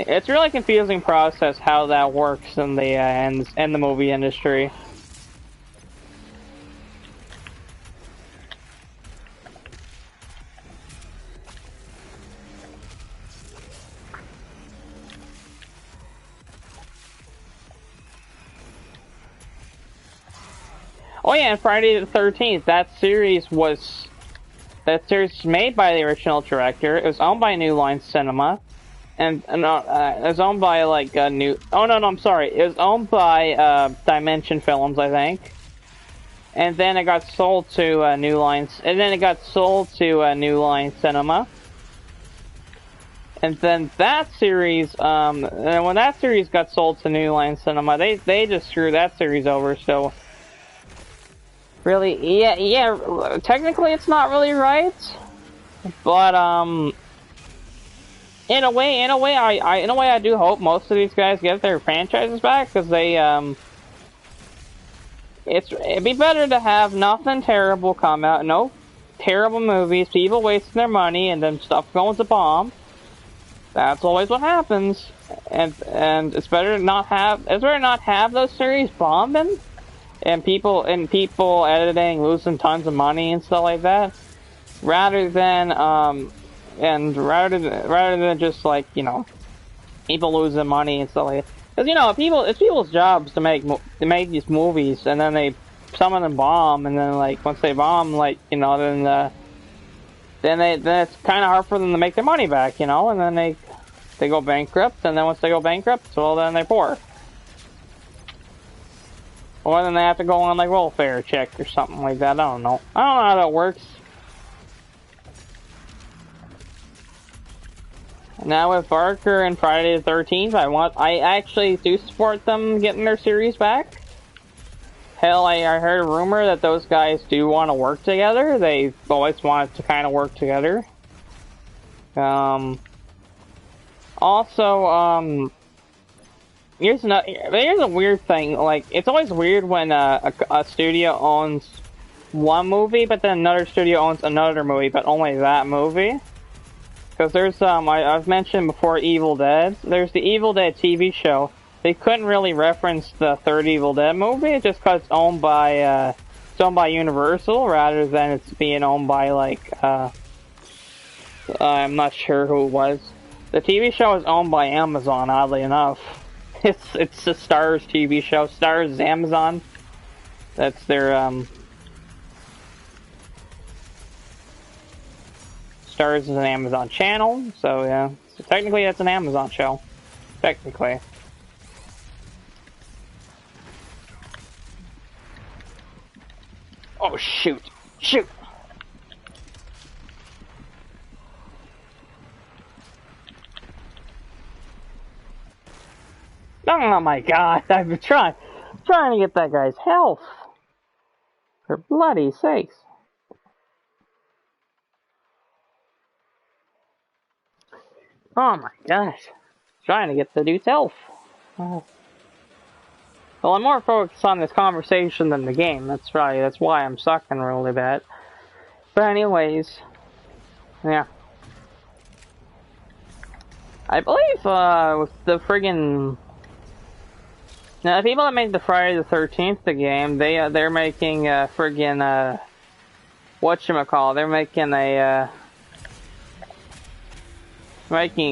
It's a really confusing process how that works in the movie industry. Oh yeah, and Friday the 13th. That series was made by the original director. It was owned by New Line Cinema. And it was owned by like New. Oh no, I'm sorry. It was owned by Dimension Films, I think. And then it got sold to New Line. And then it got sold to New Line Cinema. And then that series, and when that series got sold to New Line Cinema, they just screwed that series over. So really, yeah. Technically, it's not really right, but In a way, I do hope most of these guys get their franchises back, because it'd be better to have nothing terrible come out, no terrible movies, people wasting their money, and then stuff going to bomb. That's always what happens, and it's better to not have those series bombing, and people editing losing tons of money and stuff like that, rather than rather than just like, you know, people losing money and stuff like that. Because, you know, it's people's jobs to make these movies, and then some of them bomb, and then like once they bomb, like, you know, then it's kind of hard for them to make their money back, you know, and then they go bankrupt, and then once they go bankrupt, well, then they're poor. Or then they have to go on like welfare check or something like that. I don't know how that works. Now with Barker and Friday the 13th, I actually do support them getting their series back. Hell, I heard a rumor that those guys do want to work together. They've always wanted to kind of work together. Also, here's a weird thing. Like, it's always weird when a studio owns one movie, but then another studio owns another movie, but only that movie. Because there's, I've mentioned before Evil Dead. There's the Evil Dead TV show. They couldn't really reference the third Evil Dead movie just because it's owned by Universal rather than it's being owned by, like, I'm not sure who it was. The TV show is owned by Amazon, oddly enough. It's the Starz TV show. Starz is Amazon. That's their, Starz is an Amazon channel, so yeah. So technically that's an Amazon show. Technically. Oh shoot! Shoot! Oh my god, I've been trying to get that guy's health. For bloody sakes. Oh my gosh. Trying to get the dude's health. Oh. Well, I'm more focused on this conversation than the game. That's right. That's why I'm sucking really bad. But anyways. Yeah. I believe, with the friggin'... Now, the people that made the Friday the 13th the game, they're making friggin', whatchamacallit, they're making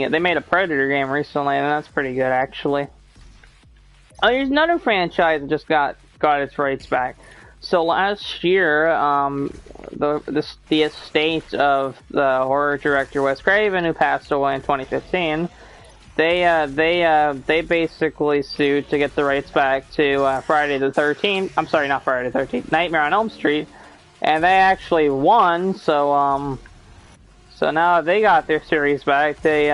they made a Predator game recently, and that's pretty good, actually. Oh, there's another franchise that just got its rights back. So last year, the estate of the horror director Wes Craven, who passed away in 2015, they basically sued to get the rights back to Friday the 13th. I'm sorry, not Friday the 13th. Nightmare on Elm Street, and they actually won. So now they got their series back. They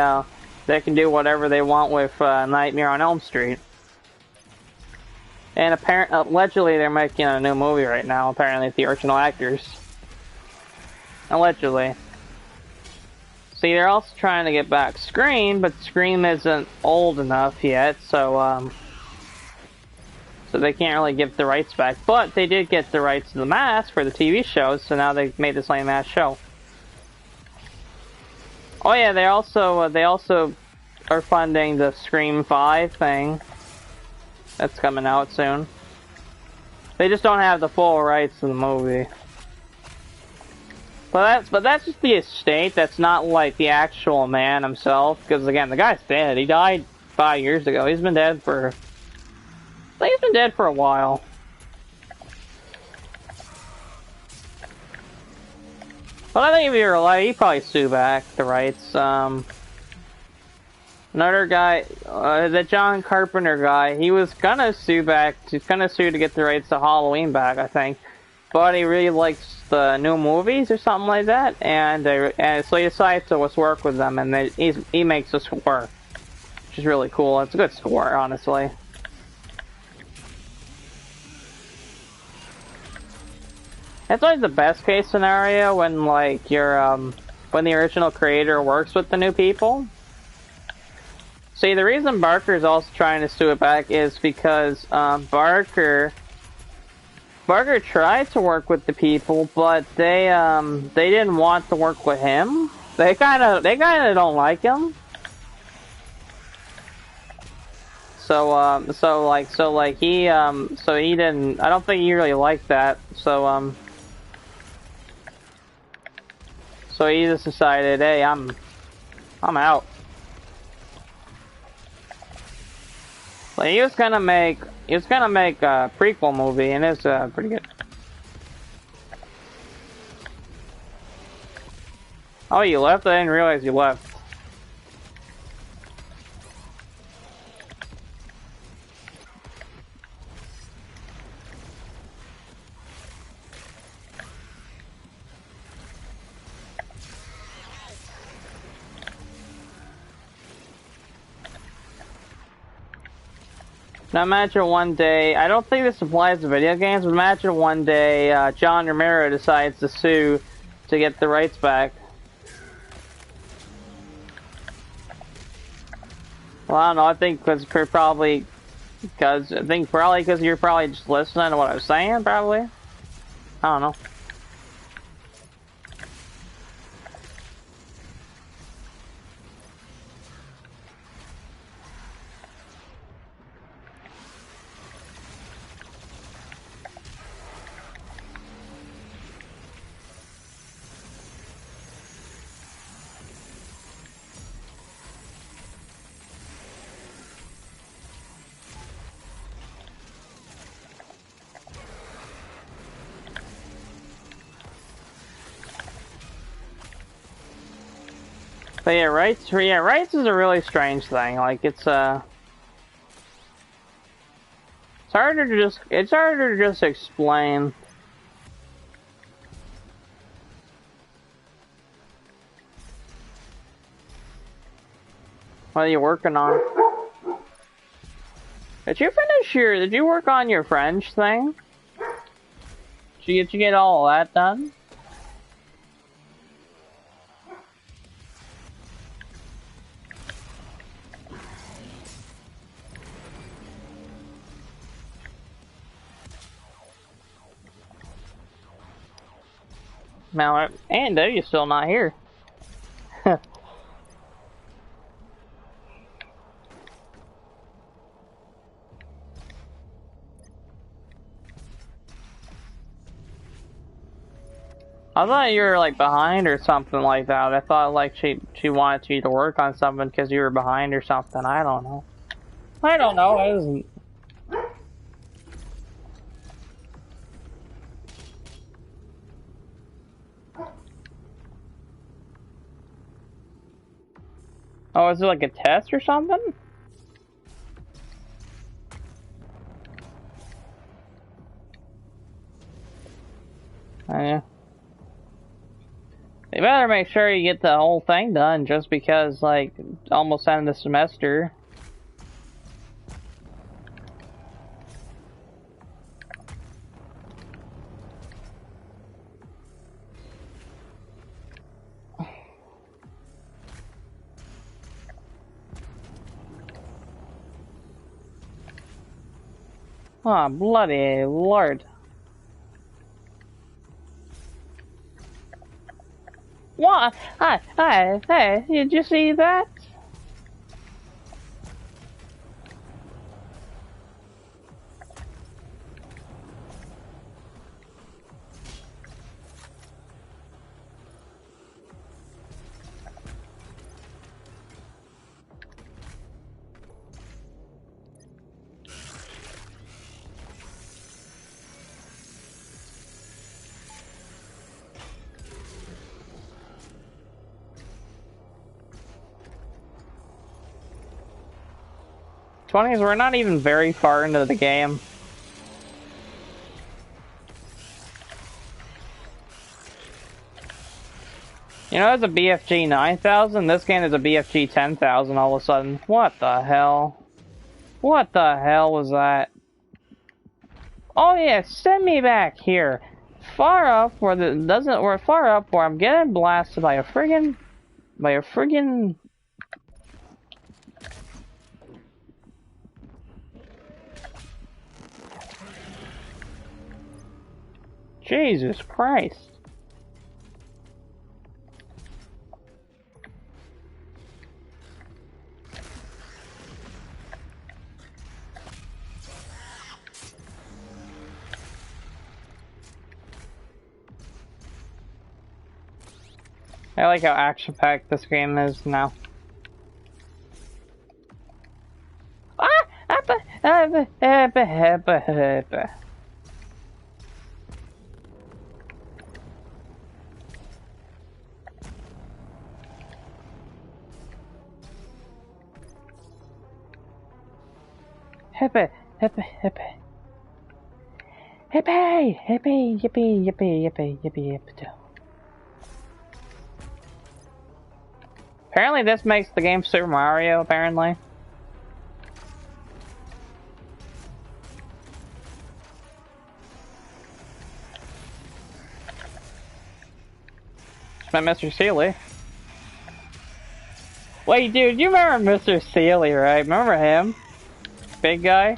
can do whatever they want with Nightmare on Elm Street. And allegedly they're making a new movie right now, apparently with the original actors. Allegedly. See, they're also trying to get back Scream, but Scream isn't old enough yet, so they can't really give the rights back. But they did get the rights to The Mask for the TV show, so now they've made this lame ass show. Oh yeah, they also are funding the Scream 5 thing that's coming out soon. They just don't have the full rights to the movie. But that's just the estate. That's not like the actual man himself. Because again, the guy's dead. He died 5 years ago. He's been dead for. I think he's been dead for a while. But I think if he were alive, he'd probably sue back the rights. Another guy, the John Carpenter guy, he was gonna sue back. He's gonna sue to get the rights to Halloween back, I think. But he really likes the new movies or something like that, and so he decided to work with them, and he makes a score, which is really cool. It's a good score, honestly. It's always the best case scenario when like when the original creator works with the new people. See, the reason Barker is also trying to sue it back is because Barker tried to work with the people, but they didn't want to work with him. They kind of don't like him. So he didn't. I don't think he really liked that. So he just decided, hey, I'm out. But he was gonna make a prequel movie, and it's pretty good. Oh, you left? I didn't realize you left. Now imagine one day, I don't think this applies to video games, but imagine one day John Romero decides to sue to get the rights back. Well, I don't know, I think because you're probably just listening to what I was saying, probably. I don't know. But yeah, rights is a really strange thing. Like it's harder to just explain. What are you working on? Did you work on your French thing? Did you get all of that done? Now, and you're still not here. I thought you were like behind or something like that. I thought like she wanted you to work on something because you were behind or something. I don't know. I don't know. It was... Oh, is it like a test or something? Yeah. You better make sure you get the whole thing done just because, like, almost end of the semester. Oh, bloody lord. What? Hey, did you see that? '20s, we're not even very far into the game. You know, it's a BFG 9000. This game is a BFG 10,000 all of a sudden. What the hell? What the hell was that? Oh yeah, send me back here. Far up where far up where I'm getting blasted by a friggin' Jesus Christ. I like how action-packed this game is now. Hippie, hippie, hippie. Hippie, hippie, yippee, yippee, yippee, yippee, yippee. Apparently this makes the game Super Mario, apparently. It's met Mr. Seeley. Wait, dude, you remember Mr. Seeley, right? Remember him? Big guy?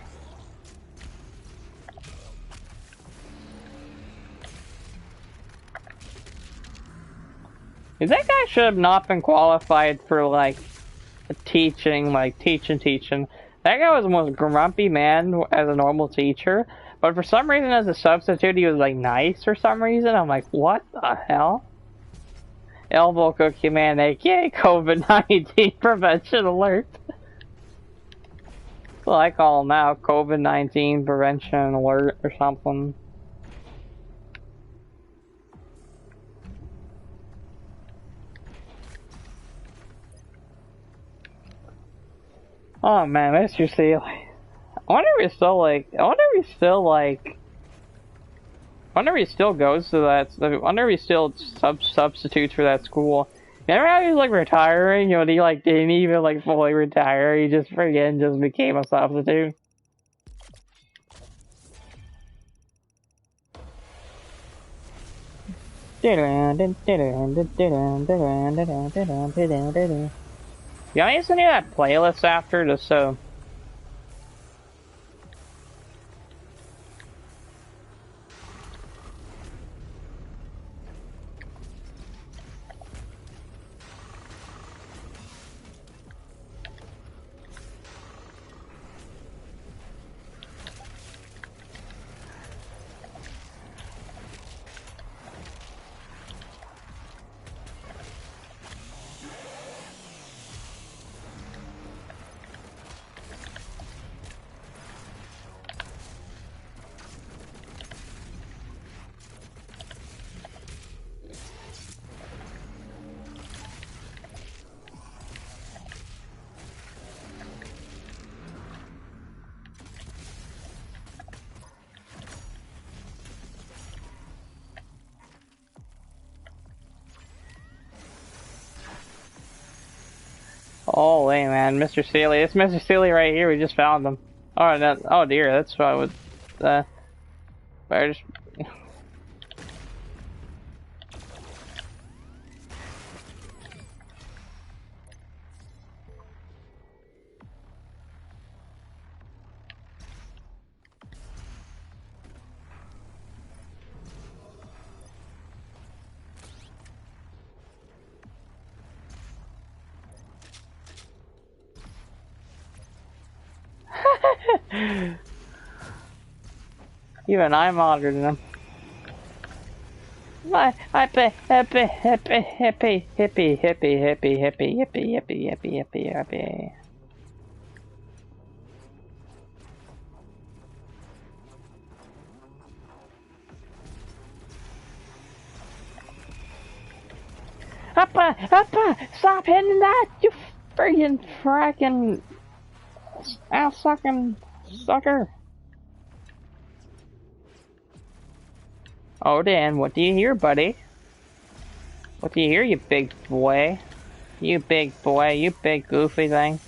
That guy should have not been qualified for, like, teaching. That guy was the most grumpy man as a normal teacher, but for some reason as a substitute he was, like, nice for some reason. I'm like, what the hell? Elbow Cookie Man, aka COVID-19 prevention alert. Well, I call him now, COVID-19 prevention alert or something. Oh man, Mr. Seeley. I wonder if he still goes to that. I wonder if he still substitutes for that school. Remember how he was like retiring? You know, he like didn't even like fully retire. He just friggin' just became a substitute. You want to send you that playlist after just so. Oh, hey man, Mr. Seeley. It's Mr. Seeley right here. We just found him. Oh, no, oh dear, that's what I would. I just. Even I'm older than him. Hippie, hippie, hippie, hippie, hippie, hippie, hippie, hippie, hippie, hippie, hippie, hippie, hippie. Uppa! Stop hitting that, you friggin' frackin' ass sucking sucker. Oh, Dan, what do you hear, buddy? What do you hear, you big boy? You big boy, you big goofy thing.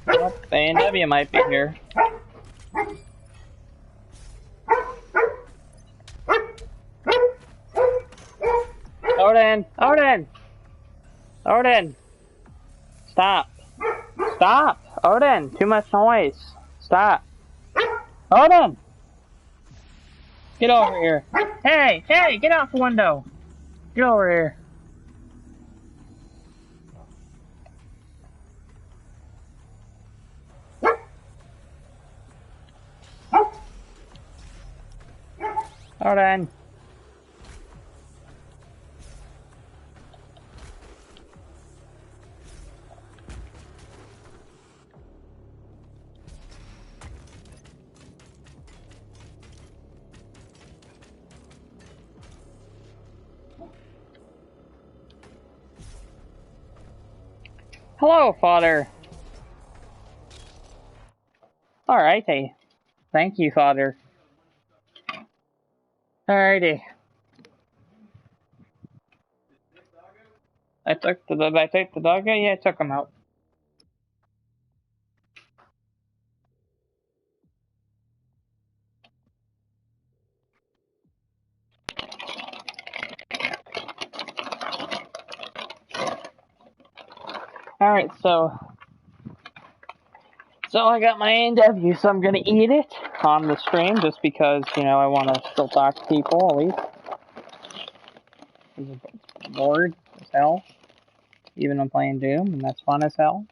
Well, A&W might be here. Odin! Odin! Odin! Stop! Stop! Odin! Too much noise! Stop! Odin! Get over here! Hey! Hey! Get out the window! Get over here! Odin! Hello, Father! Alrighty. Thank you, Father. Alrighty. I took the dog out? Yeah, I took him out. Alright, so I got my A&W, so I'm gonna eat it on the stream just because, you know, I want to still talk to people at least. I'm bored as hell. Even I'm playing Doom, and that's fun as hell.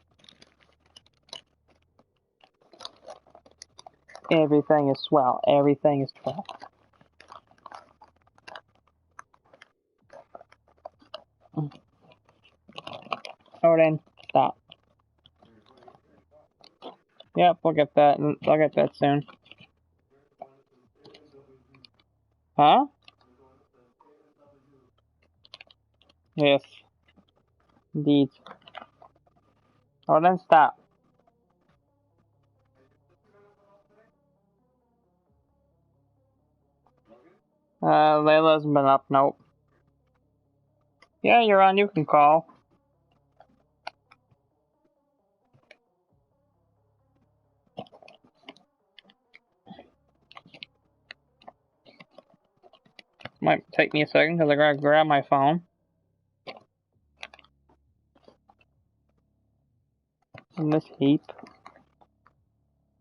Everything is swell. Everything is swell. Odin, stop. Yep, we'll get that. I'll get that soon. Huh? Yes. Indeed. Odin, stop. Layla's been up. Nope. Yeah, you're on. You can call. Might take me a second because I gotta grab my phone. In this heap.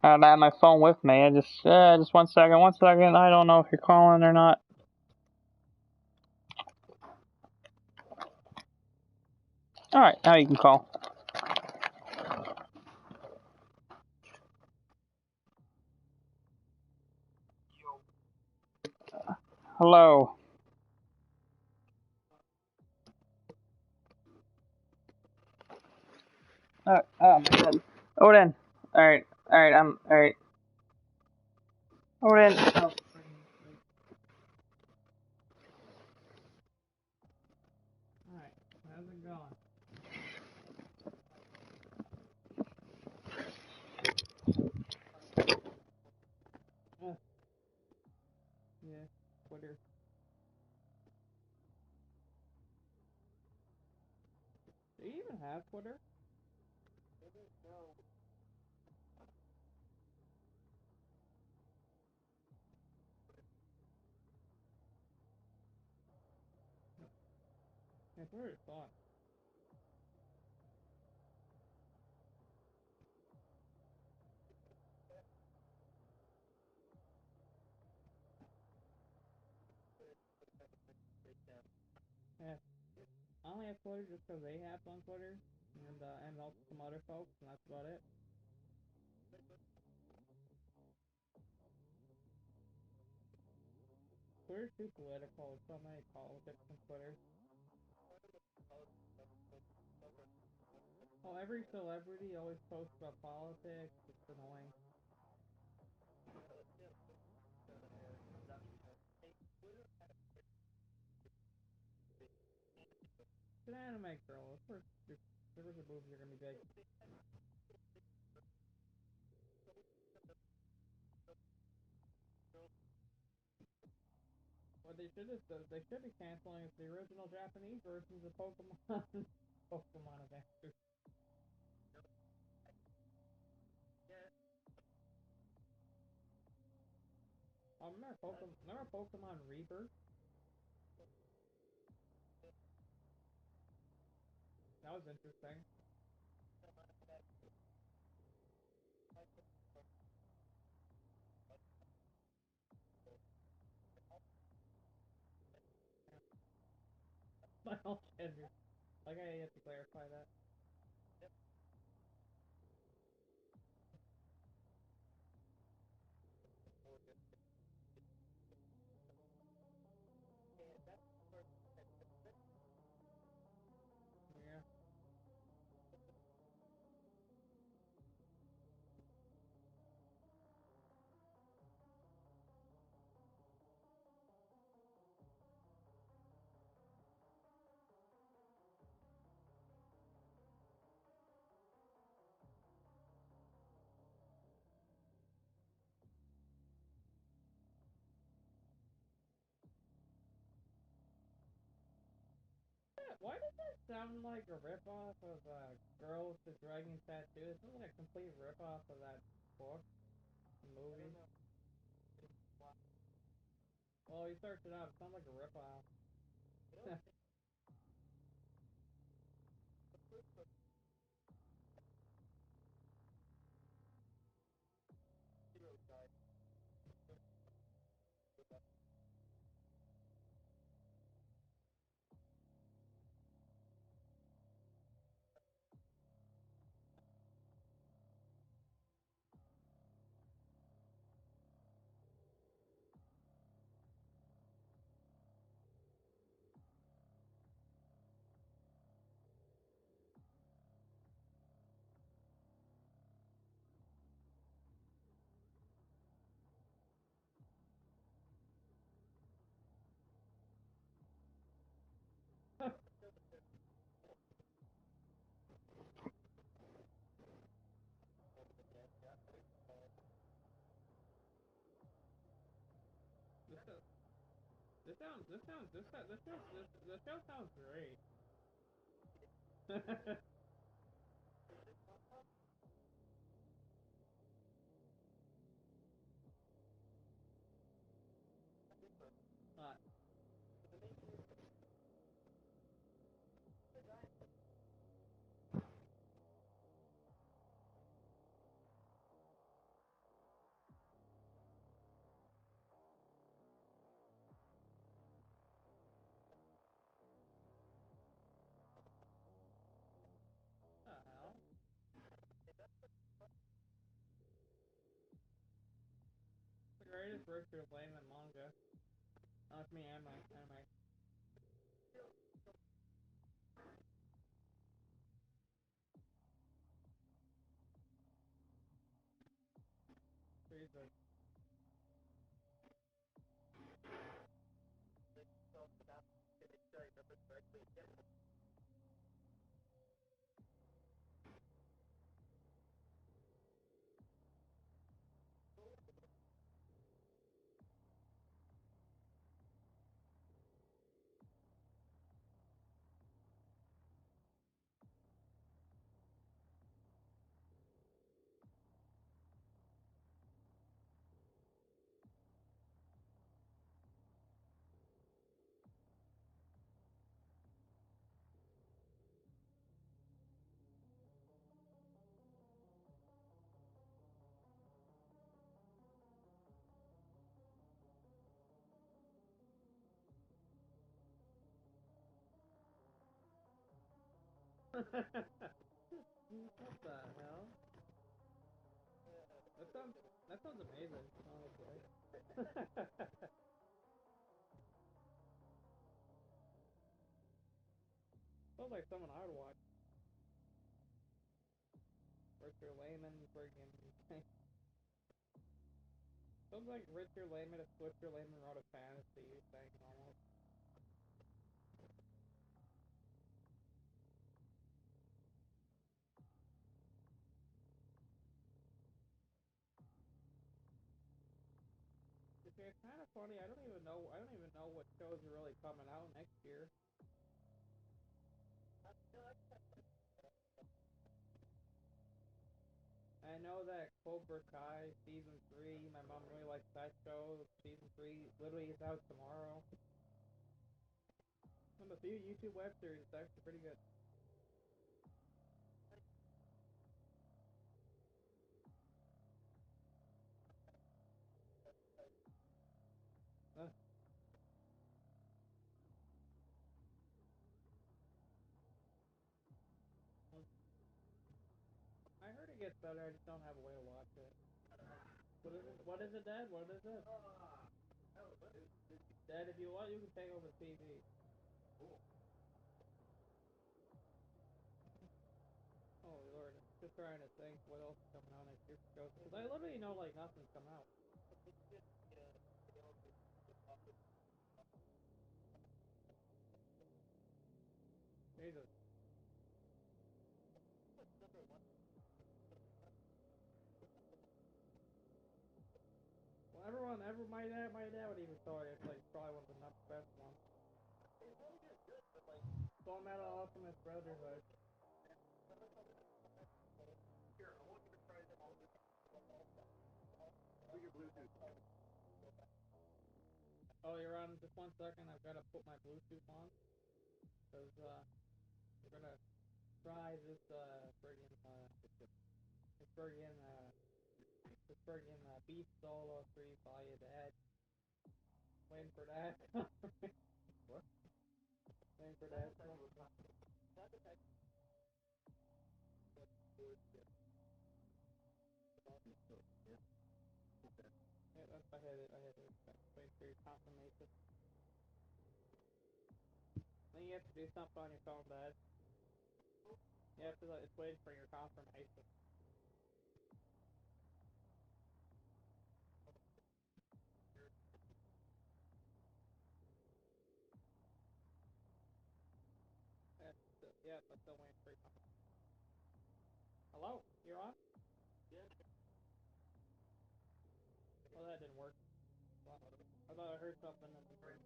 I don't have my phone with me. I just 1 second. 1 second. I don't know if you're calling or not. Alright, now you can call. Hello. Oh my god. Odin. Alright, alright. Odin. Oh. Alright, how's it going? Yeah, Twitter. Do you even have Twitter? That's what I thought. Yeah. I only have Twitter just because they have on Twitter, and also some other folks, and that's about it. Twitter's too political. So many politics on Twitter. Well, every celebrity always posts about politics. It's annoying. It's an anime girl. Of course, her boobs are gonna be big. What they should be canceling is the original Japanese versions of Pokemon. Pokemon Adventures. Oh, remember Pokemon Rebirth? That was interesting. My whole gender. Like, I have to clarify that. Yeah. Why does that sound like a ripoff of Girl with the Dragon Tattoo? It sounds like a complete ripoff of that book, movie. Well, you searched it up. It sounds like a ripoff. This show sounds great. uh, the hell? The greatest virtue of playing the manga. Not me, anime. Jesus. What the hell? That sounds amazing, honestly. Sounds like someone I would watch. Richard Lehman friggin' sounds like Richard Lehman if Richard Lehman wrote a fantasy thing almost. It's kind of funny. I don't even know. I don't even know what shows are really coming out next year. I know that Cobra Kai season 3. My mom really likes that show. Season 3 literally is out tomorrow. On a few YouTube web series, it's actually pretty good. Uh, I heard it gets better. I just don't have a way to watch it. What is it? What is it, Dad? What is it? Dad, if you want, you can take over the TV. Oh Lord, just trying to think what else is coming out next year for shows. Because I literally know like nothing's coming out. Jesus. Well, my dad would even tell you it's like probably one of the best ones. Full Metal Alchemist Brotherhood. Oh, you're on. Just 1 second. I've got to put my Bluetooth on because we're gonna try this this friggin' beef solo 3 by your dad. Waiting for that. What? Waiting for that. Yeah, I had it. I had it. Waiting for your confirmation. Then you have to do something on your phone, Dad. You have to. It's waiting for your confirmation. Yeah, I'm still waiting for your confirmation. Hello? You're on? Well, that didn't work. Well, I thought I heard something. Karen.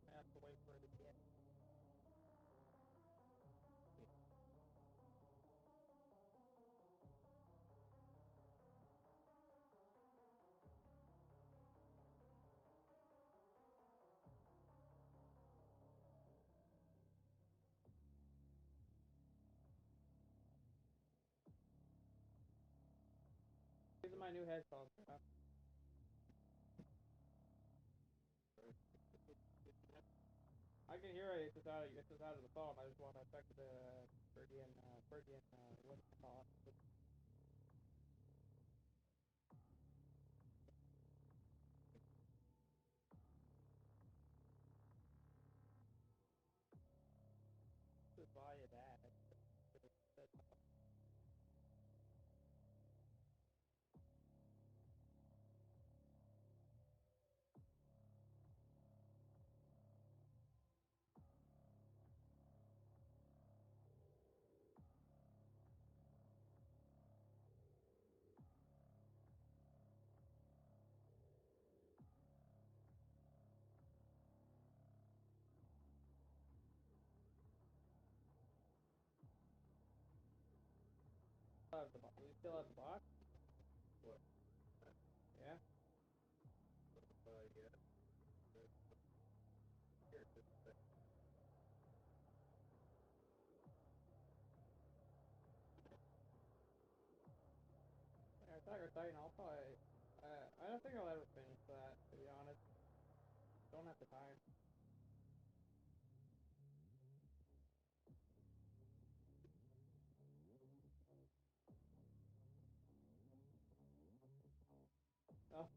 I have to wait for it again. These are my new headphones. I can hear it. It's just out of the phone. I just want to check the what do you call it? Just buy it that. We still have the box? What? Yeah. Yeah. Attack on Titan, I'll probably. I don't think I'll ever finish that, to be time. Oh.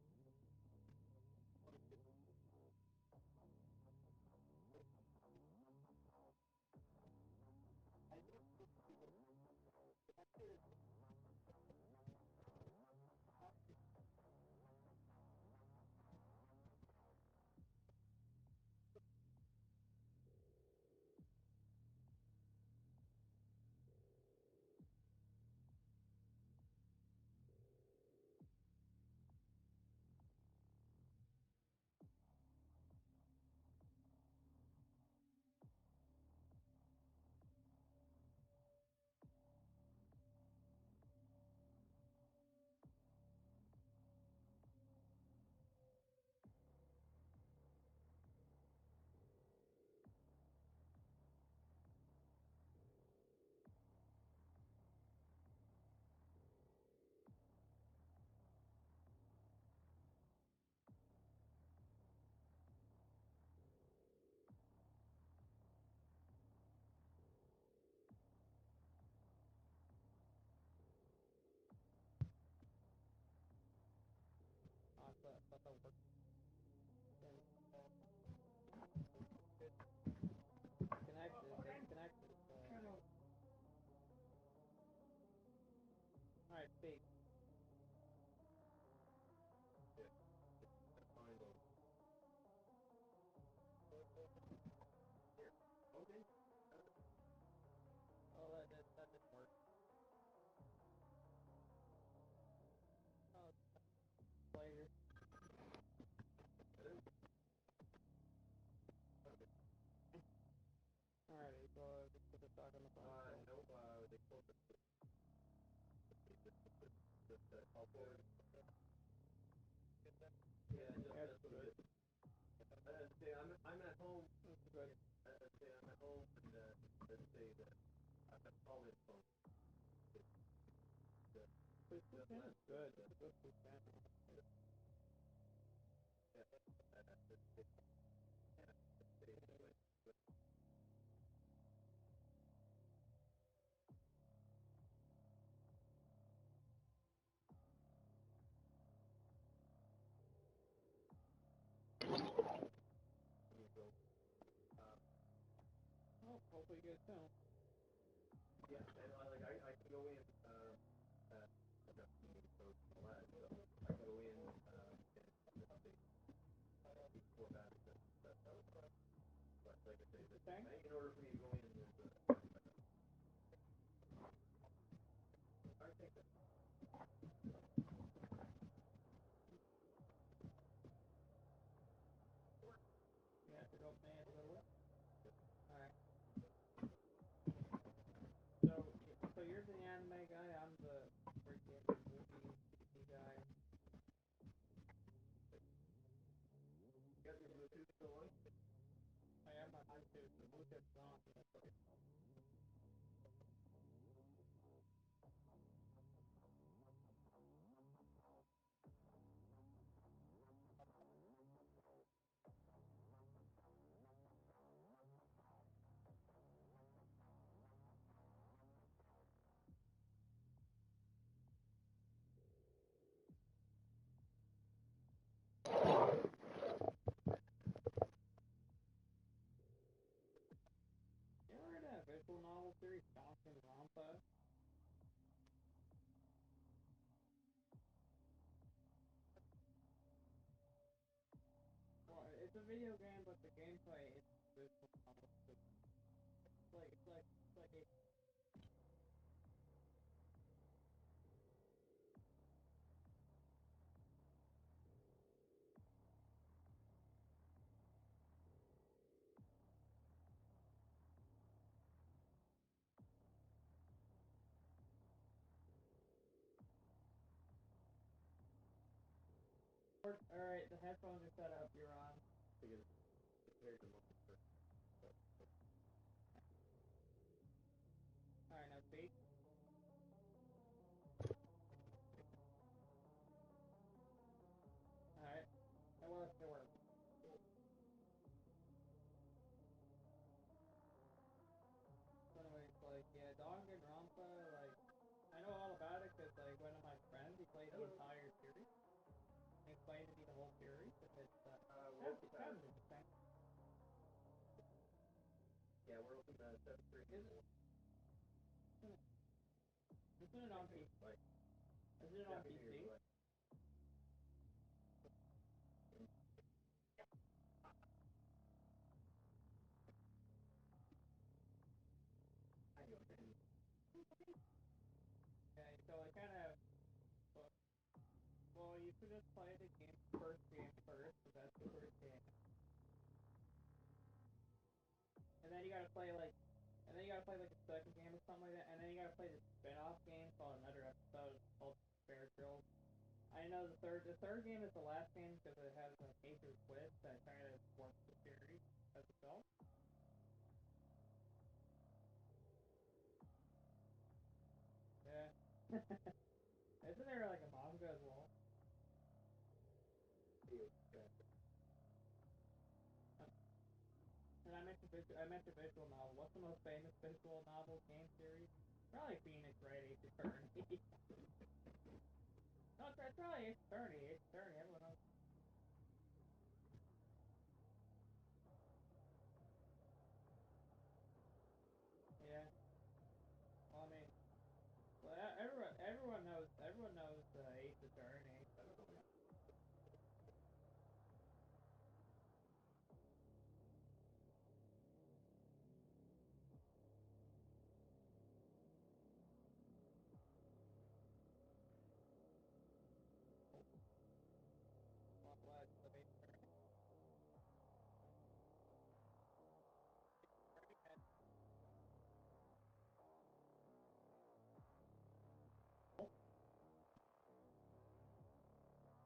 But the work and disconnected. Alright, speak. Oh, that didn't work. Oh, later. Alrighty, so just put the talk on the phone. Nope, they closed it. Yeah, that's good. I'm at home. That's good. I'm at home and let's say that I'm at college phone. But that's good. It's a good food family. Well, hopefully you get soon. Yeah, and I can go in I can go in before that. But like I say, in order for me to go in, there's I think that yeah, to go man to go to work. Alright. So you're the anime guy, I'm the freaking movie TV guy. You got your Bluetooth still on? I have my Bluetooth. The Bluetooth's on. You ever heard that visual novel series, Johnson Rampa? Well, it's a video game, but the gameplay is visual novel. It's like a Alright, the headphones are set up, you're on. Alright, now speak. Alright. That works, it works. play to be the whole series. If it's sounds interesting. Yeah, we're open 7-3. Isn't it on PC? Isn't it on PC? Okay, so I kind of well, you could just play the first game first, because that's the first game, and then you gotta play like the second game or something like that, and then you gotta play the spin-off game called Another Episode called Bear Grylls. I know the third game is the last game because it has a major twist that kind of warps the series as itself. Yeah. Isn't there like a manga as well? And I mentioned visual novel. What's the most famous visual novel game series? Probably Phoenix, right? Ace Attorney. No, it's probably Ace Attorney. Ace Attorney. Everyone knows. Yeah. Well, I mean, well, everyone knows Ace Attorney. So. What? The Ace Attorney.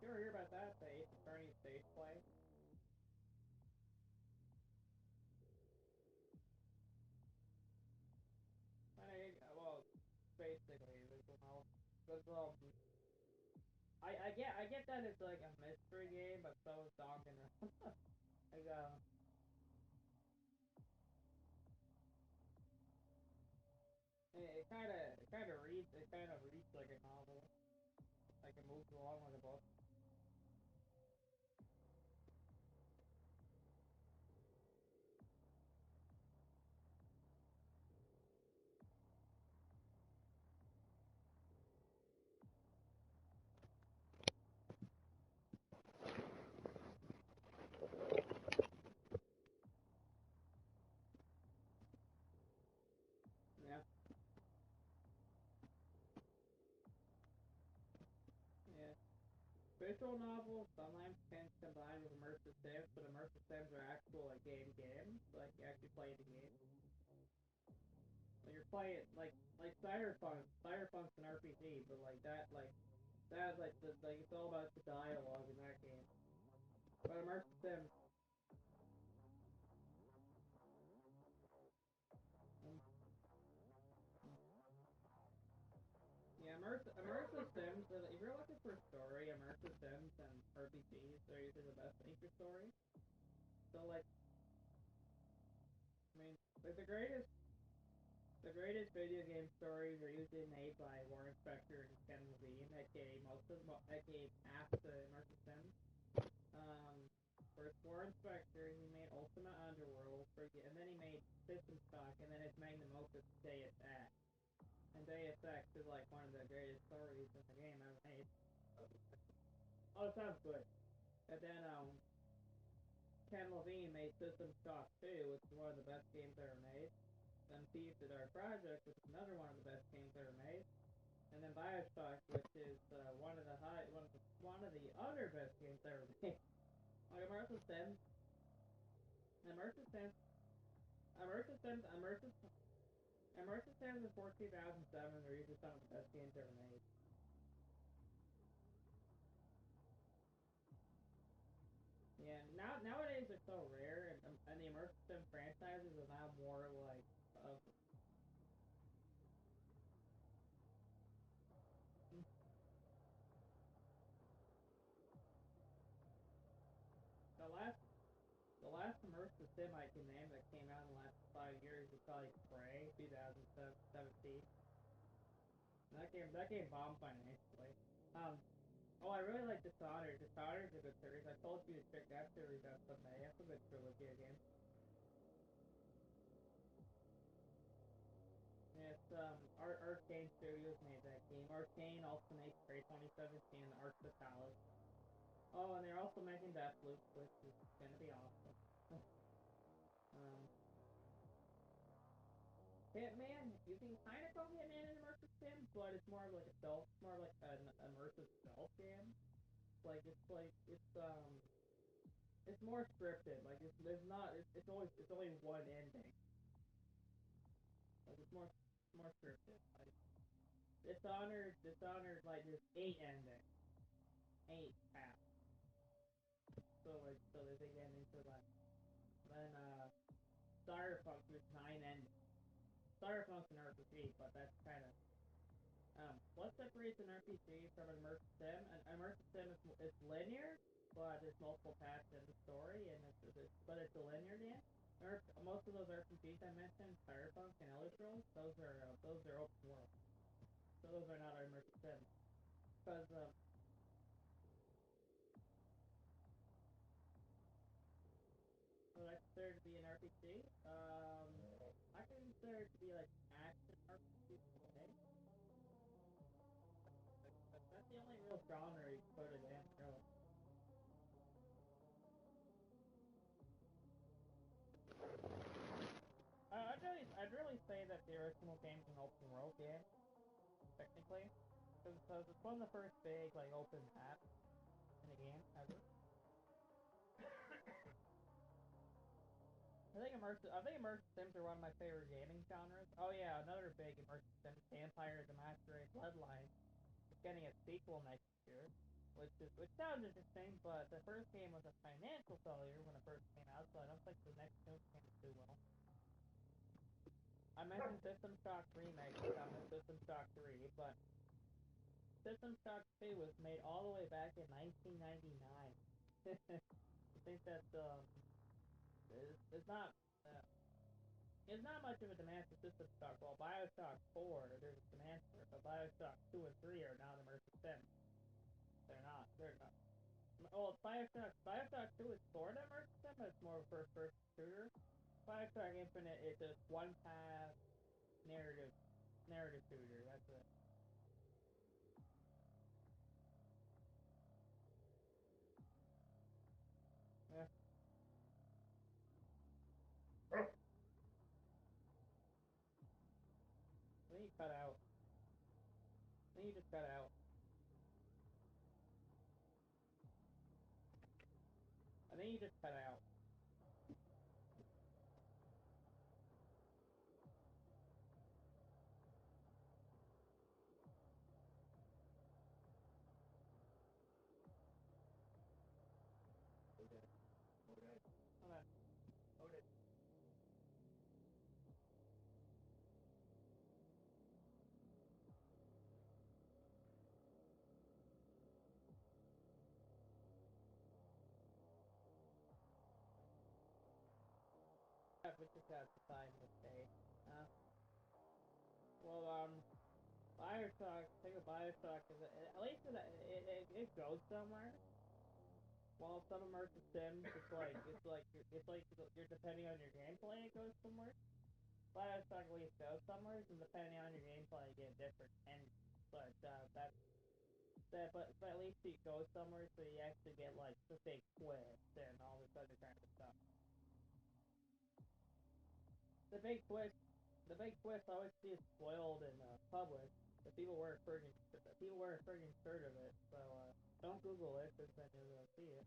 You ever hear about that? The Ace Attorney stage play? Well, basically, visual novel. Visual. I get that it's like a mystery game, but so is Danganronpa. like it kind of reads like a novel, like it moves along like a book. Yeah, yeah. Visual novels sometimes can combine with immersive sims, but immersive sims are actual like games, like you actually play the game. Like you're playing like Cyberpunk's an RPG, but that like it's all about the dialogue in that game. But immersive sims, um, yeah, immersive sims. If you're looking for story, immersive sims and RPGs are usually the best thing for story. So like, I mean, like the greatest video game stories are usually made by Warren Spector and Ken Levine, aka half the immersive sims. For Warren Spector, he made Ultimate Underworld, and then he made System Shock, and then his magnum opus Deus Ex. And Deus Ex is like one of the greatest stories in the game ever made. Oh, it sounds good. And then Ken Levine made System Shock 2, which is one of the best games ever made. Then Thieves the Dark Project, which is another one of the best games ever made. And then Bioshock, which is one of the other best games ever made. Like Immersive Sims, Immersive Sims, Immersive Sims before 2007 are usually some of the best games ever made. Yeah, nowadays they're so rare, and the Immersive Sim franchises are now more like of the last the last immersive sim I can name that came out in the last 5 years is probably Prey 2017. And that game bombed financially. Um, Oh, I really like Dishonored. Dishonored's a good series. I told you to check that series out someday. That's a good trilogy again. It's Arcane Studios made that game. Arcane also makes Prey 2017 and Arc the Palace. Oh, and they're also making Deathloop, which is gonna be awesome. um, Hitman, you can kind of call Hitman an immersive sim, but it's more like a stealth, more like an immersive stealth game. It's more scripted. Like there's not, it's only one ending. Like it's more scripted. Like Dishonored, like there's 8 endings, 8 paths. So there's 8 endings for that. Then Cyberpunk there's 9 endings. Cyberpunk's an RPG, but that's kind of what separates an RPG from an immersive sim? An immersive sim is linear, but there's multiple paths in the story, and it's a linear game. Most of those RPGs I mentioned, Cyberpunk and Elder Scrolls, those are open world, so those are not immersive sims. Because what I consider to be an RPG, I consider it to be like action RPG. That's the only real genre you can put it in, really. I'd really say that the original game's an open world game, technically, because it's one of the first big like open maps in a game ever. I think immersive sims are one of my favorite gaming genres. Oh yeah, another big immersive sim, Vampire the Masquerade Bloodlines, is getting a sequel next year, which sounds interesting, but the first game was a financial failure when it first came out, so I don't think the next game will do well. I mentioned System Shock Remake is coming, System Shock 3, but System Shock 2 was made all the way back in 1999. I think that it's not uh, it's not much of a demand for System Shock. Well, Bioshock 4 there's a demand for it, but Bioshock 2 and 3 are not immersive sims. They're not. They're not. Well, Bioshock 2 is sort of immersive sim, but it's more of a first-person shooter. Bioshock Infinite is just one path narrative shooter. That's it. Yeah. Then you cut out. Then you just cut out. And then you just cut out. Okay. Okay. Hold on. Hold it. We just have to find mistake. Uh, well, Bioshock, thing with Bioshock is that at least it goes somewhere. While some immersive sims, it's like you're depending on your gameplay, it goes somewhere. Bioshock at least goes somewhere, and depending on your gameplay, you get different ends. But but at least it goes somewhere, so you actually get like the big twist and all this other kind of stuff. The big twist, the big twist I always see is spoiled and published. The people weren't friggin' sure of it. So don't Google it, because then you'll see it.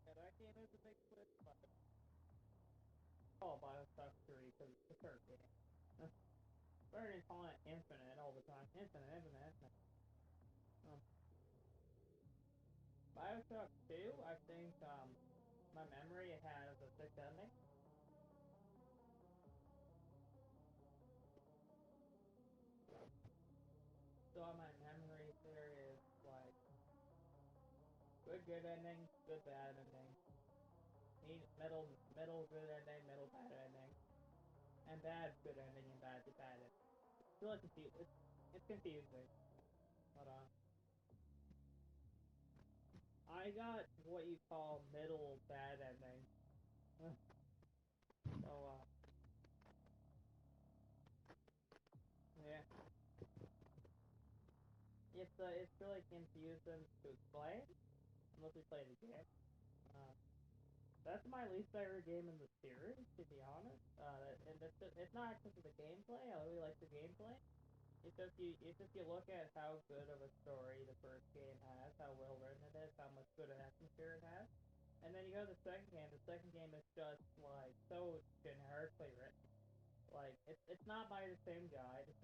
Yeah, that game is a big twist, but call Bioshock 3 because it's the third game. Better than calling it Infinite all the time. Infinite, Infinite, Infinite. Um, Bioshock 2, I think my memory has a 6 ending. So my memory there is like good ending, good bad ending. Middle good ending, middle bad ending, and bad good ending and bad ending. It's really confusing. It's confusing. But I got what you call middle bad ending. So yeah, it's really confusing to explain unless you play the game. Uh, that's my least favorite game in the series, to be honest. And it's not because of the gameplay. I really like the gameplay. It's just you look at how good of a story the first game has, how well written it is, how much good an atmosphere it has, and then you go to the second game. The second game is just like so generically written. Like it's not by the same guy. The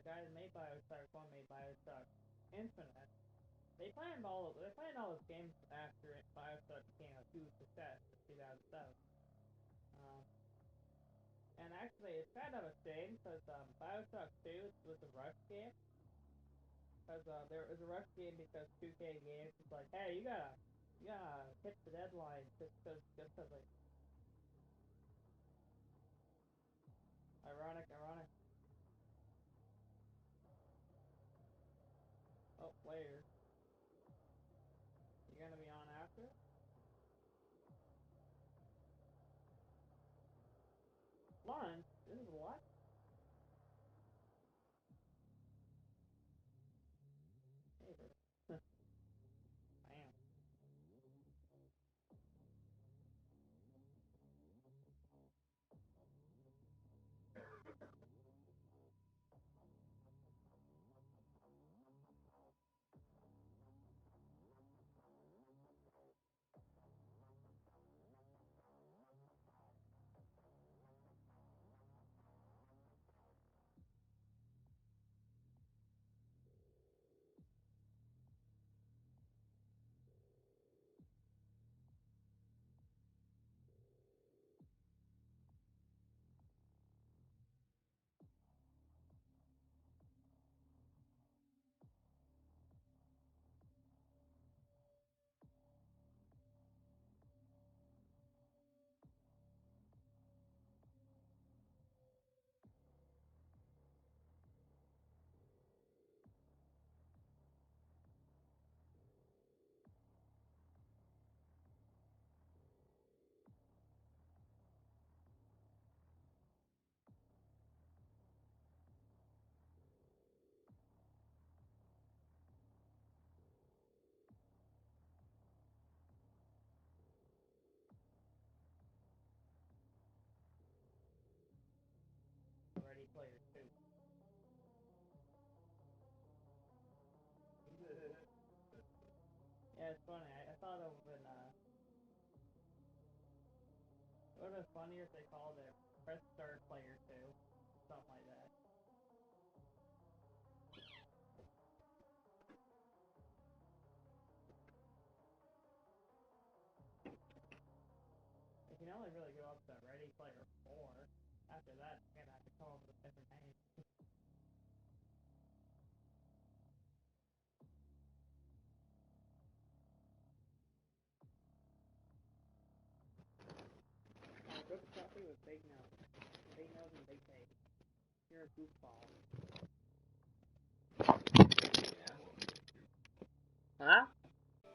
guy that made Bioshock One made Bioshock Infinite. They planned all those games after Bioshock became a huge success in 2007. Um, and actually, it's kind of a shame because Bioshock 2 was a rush game. Because there was a rush game because 2K Games was like, hey, you gotta hit the deadline just cause like ironic. Oh, later. You gonna be on after? Lunch? This is what? Hey, bro. Damn. Ready Player 2. Yeah, it's funny. I thought it would have been funnier if they called it Press Start Player 2. Something like that. You can only really go up to Ready Player 4. After that, you're gonna have to come up with a different name. Good coffee with big nose. Big nose and big face. You're a goofball. Huh?